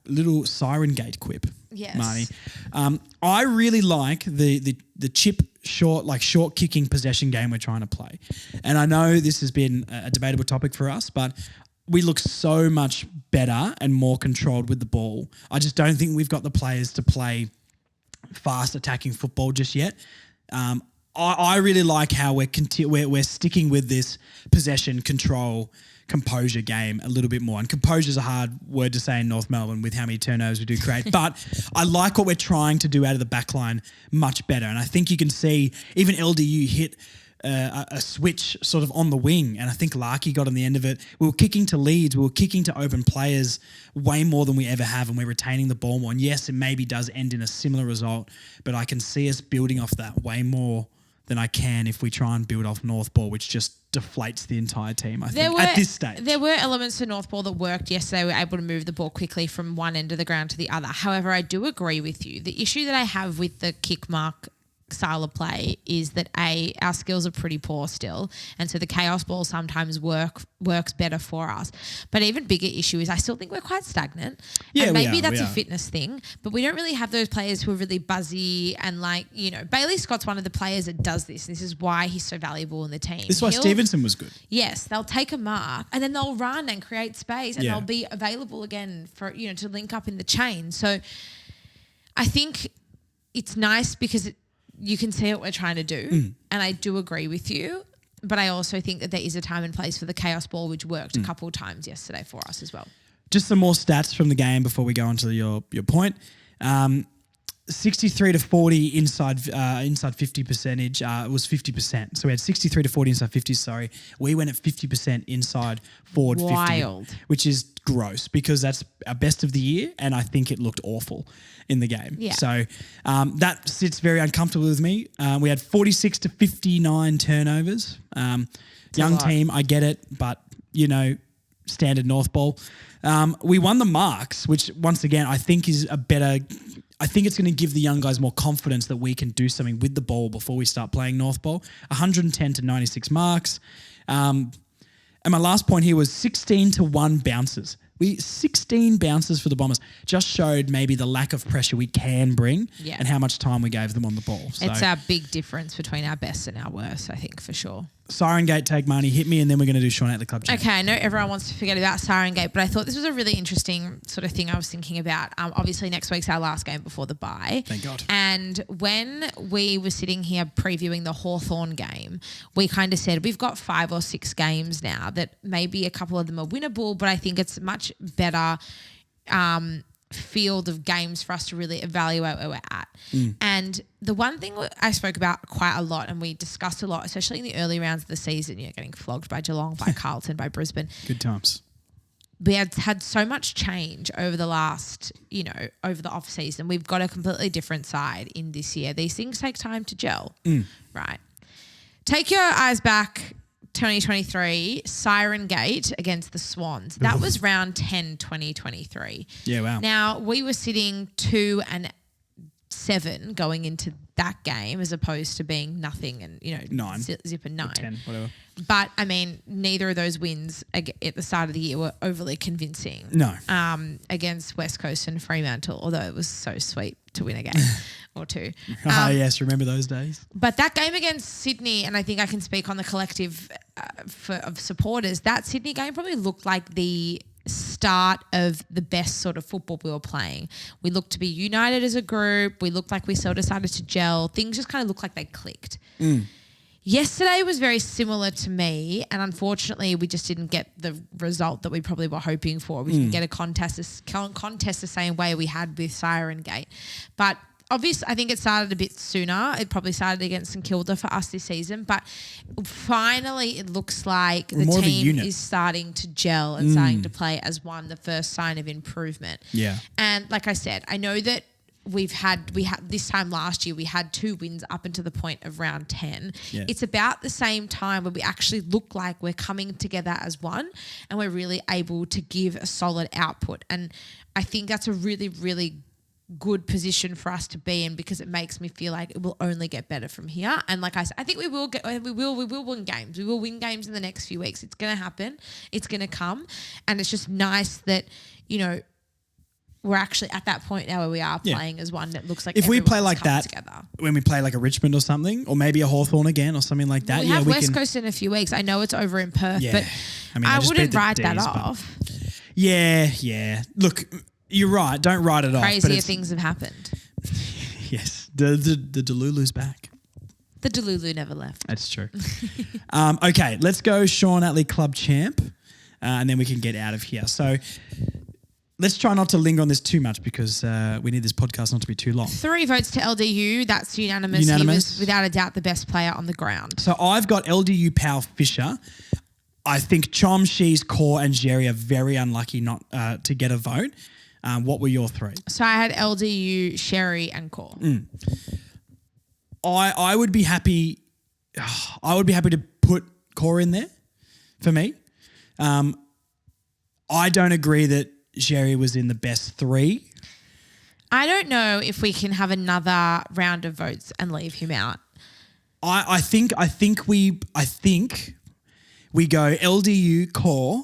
little Siren Gate quip, Yes. Marnie. I really like the chip short kicking possession game we're trying to play. And I know this has been a debatable topic for us, but we look so much better and more controlled with the ball. I just don't think we've got the players to play fast attacking football just yet. I really like how we're sticking with this possession, control, composure game a little bit more. And composure is a hard word to say in North Melbourne with how many turnovers we do create. But I like what we're trying to do out of the back line much better. And I think you can see even LDU hit a switch sort of on the wing. And I think Larky got on the end of it. We were kicking to leads. We were kicking to open players way more than we ever have. And we're retaining the ball more. And yes, it maybe does end in a similar result. But I can see us building off that way more than I can if we try and build off North Ball, which just deflates the entire team, I think, at this stage. There were elements to North Ball that worked. Yes, they were able to move the ball quickly from one end of the ground to the other. However, I do agree with you. The issue that I have with the kick mark style of play is that our skills are pretty poor still, and so the chaos ball sometimes works better for us. But even bigger issue is I still think we're quite stagnant. Yeah, and maybe we that's are. a fitness thing, but we don't really have those players who are really buzzy and Bailey Scott's one of the players that does this. This is why he's so valuable in the team. This is why Stevenson was good. Yes, they'll take a mark and then they'll run and create space and Yeah. they'll be available again for to link up in the chain. So I think it's nice because you can see what we're trying to do, and I do agree with you. But I also think that there is a time and place for the chaos ball, which worked a couple of times yesterday for us as well. Just some more stats from the game before we go on to your point. 63 to 40 inside 50 percentage was 50%. So we had 63 to 40 inside 50. Sorry, we went at 50% inside forward Wild. 50, which is gross because that's our best of the year, and I think it looked awful in the game. Yeah. So that sits very uncomfortable with me. We had 46 to 59 turnovers. Young lot. team, I get it, but standard North Ball. We won the marks, which once again I think is a better. I think it's going to give the young guys more confidence that we can do something with the ball before we start playing North Ball. 110 to 96 marks. And my last point here was 16 to 1 bounces. 16 bounces for the Bombers just showed maybe the lack of pressure we can bring and how much time we gave them on the ball. So, It's our big difference between our best and our worst, I think, for sure. Siren Gate, take Marnie, hit me, and then we're going to do Sean at the club chat. Okay, I know everyone wants to forget about Siren Gate, but I thought this was a really interesting sort of thing I was thinking about. Obviously, next week's our last game before the bye. Thank God. And when we were sitting here previewing the Hawthorn game, we kind of said we've got 5 or 6 games now that maybe a couple of them are winnable, but I think it's much better field of games for us to really evaluate where we're at. And the one thing I spoke about quite a lot and we discussed a lot, especially in the early rounds of the season, getting flogged by Geelong, by Carlton, by Brisbane. Good times. We had so much change over the last, over the off season. We've got a completely different side in this year. These things take time to gel, right? Take your eyes back 2023, Siren Gate against the Swans. That was round 10, 2023. Yeah, wow. Now, we were sitting 2-7 going into that game as opposed to being nothing and, 9. Zip and 9. 10, whatever. But, I mean, neither of those wins at the start of the year were overly convincing. No. Against West Coast and Fremantle, although it was so sweet to win a game or two. Yes, remember those days? But that game against Sydney, and I think I can speak on the collective of supporters, that Sydney game probably looked like the start of the best sort of football we were playing. We looked to be united as a group. We looked like we sort of started to gel. Things just kind of looked like they clicked. Yesterday was very similar to me, and unfortunately we just didn't get the result that we probably were hoping for. We didn't get a contest the same way we had with Siren Gate. But obviously, I think it started a bit sooner. It probably started against St Kilda for us this season, but finally it looks like the team is starting to gel and starting to play as one, the first sign of improvement. Yeah. And like I said, I know that we had this time last year, we had 2 wins up until the point of round 10. Yeah. It's about the same time where we actually look like we're coming together as one and we're really able to give a solid output. And I think that's a really, really good position for us to be in, because it makes me feel like it will only get better from here. And like I said, I think we will win games. We will win games in the next few weeks. It's going to happen. It's going to come. And it's just nice that, you know, we're actually at that point now where we are playing as one that looks like if we play like that together. When we play like a Richmond or something, or maybe a Hawthorn again or something like that. We have West Coast in a few weeks. I know it's over in Perth, but I wouldn't write that off. Yeah. Look, you're right. Don't write it off. Crazier things have happened. Yes. The Delulu's back. The Delulu never left. That's true. Okay, let's go Sean Atlee Club Champ, and then we can get out of here. So let's try not to linger on this too much, because we need this podcast not to be too long. 3 votes to LDU. That's unanimous. He was without a doubt the best player on the ground. So I've got LDU Powell Fisher. I think Chom, Shees, Core and Xerri are very unlucky not to get a vote. What were your 3? So I had LDU, Xerri and Core. I would be happy. I would be happy to put Core in there for me. I don't agree that Xerri was in the best 3. I don't know if we can have another round of votes and leave him out. I think we go LDU Core,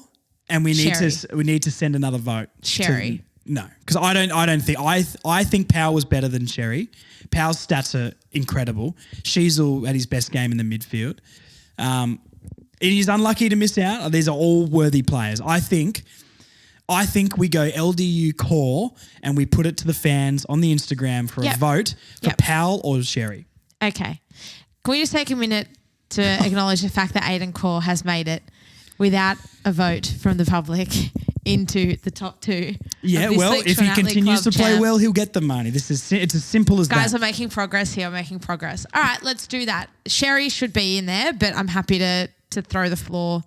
and we need to send another vote. Xerri. No, because I don't think I think Powell was better than Xerri. Powell's stats are incredible. Sheasel had his best game in the midfield. He's unlucky to miss out. These are all worthy players. I think we go LDU Core and we put it to the fans on the Instagram for a vote for Powell or Xerri. Okay. Can we just take a minute to acknowledge the fact that Aiden Core has made it without a vote from the public into the top 2? Yeah, well, if he continues to play well, he'll get the money. It's as simple as that. Guys, we're making progress here. We're making progress. All right, let's do that. Xerri should be in there, but I'm happy to throw the floor.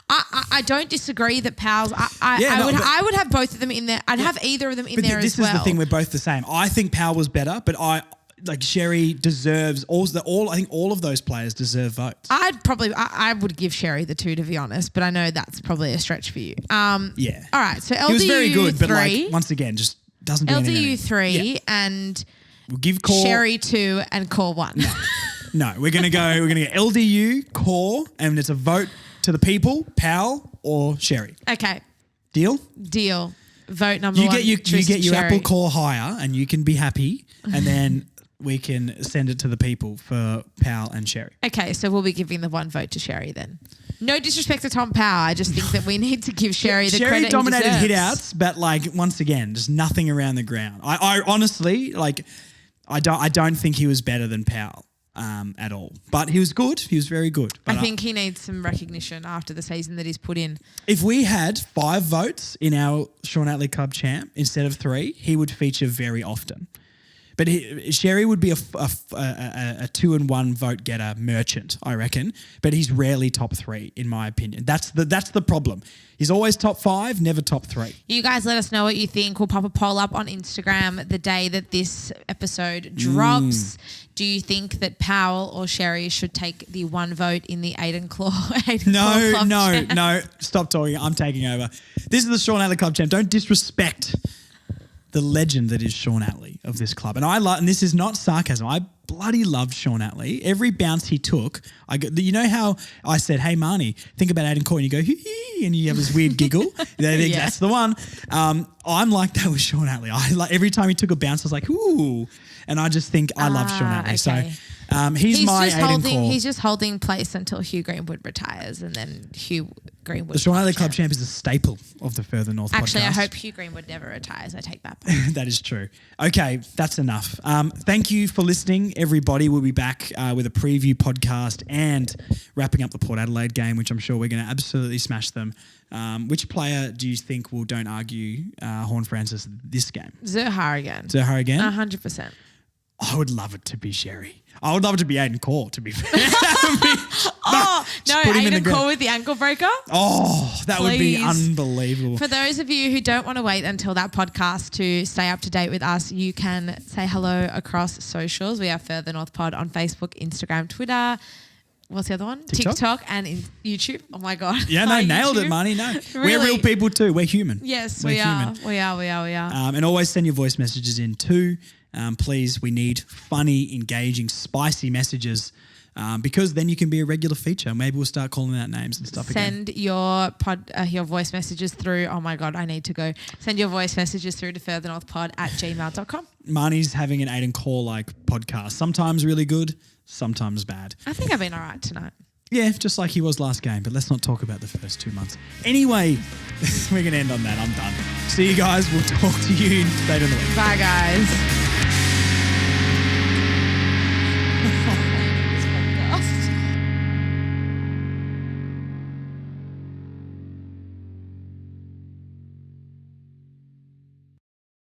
I don't disagree that Powell's. I would have both of them in there. I'd have either of them in there as well. This is the thing. We're both the same. I think Powell was better, but Xerri deserves I think all of those players deserve votes. I would give Xerri the 2, to be honest, but I know that's probably a stretch for you. Yeah. All right. So LDU he was very good, 3, but once again, just doesn't do anything. LDU 3 and we'll give Core Xerri 2 and Core 1. No, we're gonna go LDU Core, and it's a vote to the people, Powell or Xerri. Okay. Deal. Vote number 1. You get your Xerri. Apple Core higher, and you can be happy, and then we can send it to the people for Powell and Xerri. Okay, so we'll be giving the 1 vote to Xerri then. No disrespect to Tom Powell. I just think that we need to give Xerri the credit Xerri dominated he deserves. hit-outs, but once again, just nothing around the ground. I honestly I don't think he was better than Powell at all. But he was good. He was very good. But I think he needs some recognition after the season that he's put in. If we had 5 votes in our Sean Atlee Club Champ instead of 3, he would feature very often. But Xerri would be a 2 and 1 vote getter merchant, I reckon. But he's rarely top 3, in my opinion. That's the problem. He's always top 5, never top 3. You guys let us know what you think. We'll pop a poll up on Instagram the day that this episode drops. Do you think that Powell or Xerri should take the 1 vote in the Aiden Claw? No. Stop talking. I'm taking over. This is the Sean Atlee Club Champ. Don't disrespect the legend that is Sean Atlee of this club. And this is not sarcasm. I bloody loved Sean Atlee. Every bounce he took, you know how I said, hey, Marnie, think about Aiden Core, and you go, hee, and you have this weird giggle. That's the one. I'm like that with Sean Atlee. Every time he took a bounce, I was like, ooh. And I just think I love Sean Atlee. Okay. So he's my Aiden Core. He's just holding place until Hugh Greenwood retires, and then Hugh Greenwood. The Sean Adler Club Club Champ is a staple of the Further North Actually, podcast. I hope Hugh Greenwood never retires. I take that back. That is true. Okay, that's enough. Thank you for listening, everybody. We'll be back with a preview podcast and wrapping up the Port Adelaide game, which I'm sure we're going to absolutely smash them. Which player do you think will, don't argue, Horn Francis this game? Xerri again. Xerri again? 100%. I would love it to be Xerri. I would love it to be Aiden Cole, to be fair. Oh, no, put him in the Aiden ground. Cole with the ankle breaker. Oh, that would be Please. unbelievable. For those of you who don't want to wait until that podcast to stay up to date with us, you can say hello across socials. We are Further North Pod on Facebook, Instagram, Twitter. What's the other one? TikTok? And YouTube. Oh my God. Yeah, no, Hi, nailed it, YouTube. Marnie. No, Really? we're real people too. We're human. Yes, We're we are. human. We are. And always send your voice messages in too. Please, we need funny, engaging, spicy messages because then you can be a regular feature. Maybe we'll start calling out names and stuff again. Send your voice messages through. Oh my God, I need to go. Send your voice messages through to furthernorthpod@gmail.com. Marnie's having an Aiden Cole-like podcast. Sometimes really good, sometimes bad. I think I've been all right tonight. Yeah, just like he was last game, but let's not talk about the first 2 months. Anyway, we're going to end on that. I'm done. See you guys. We'll talk to you later in the week. Bye, guys.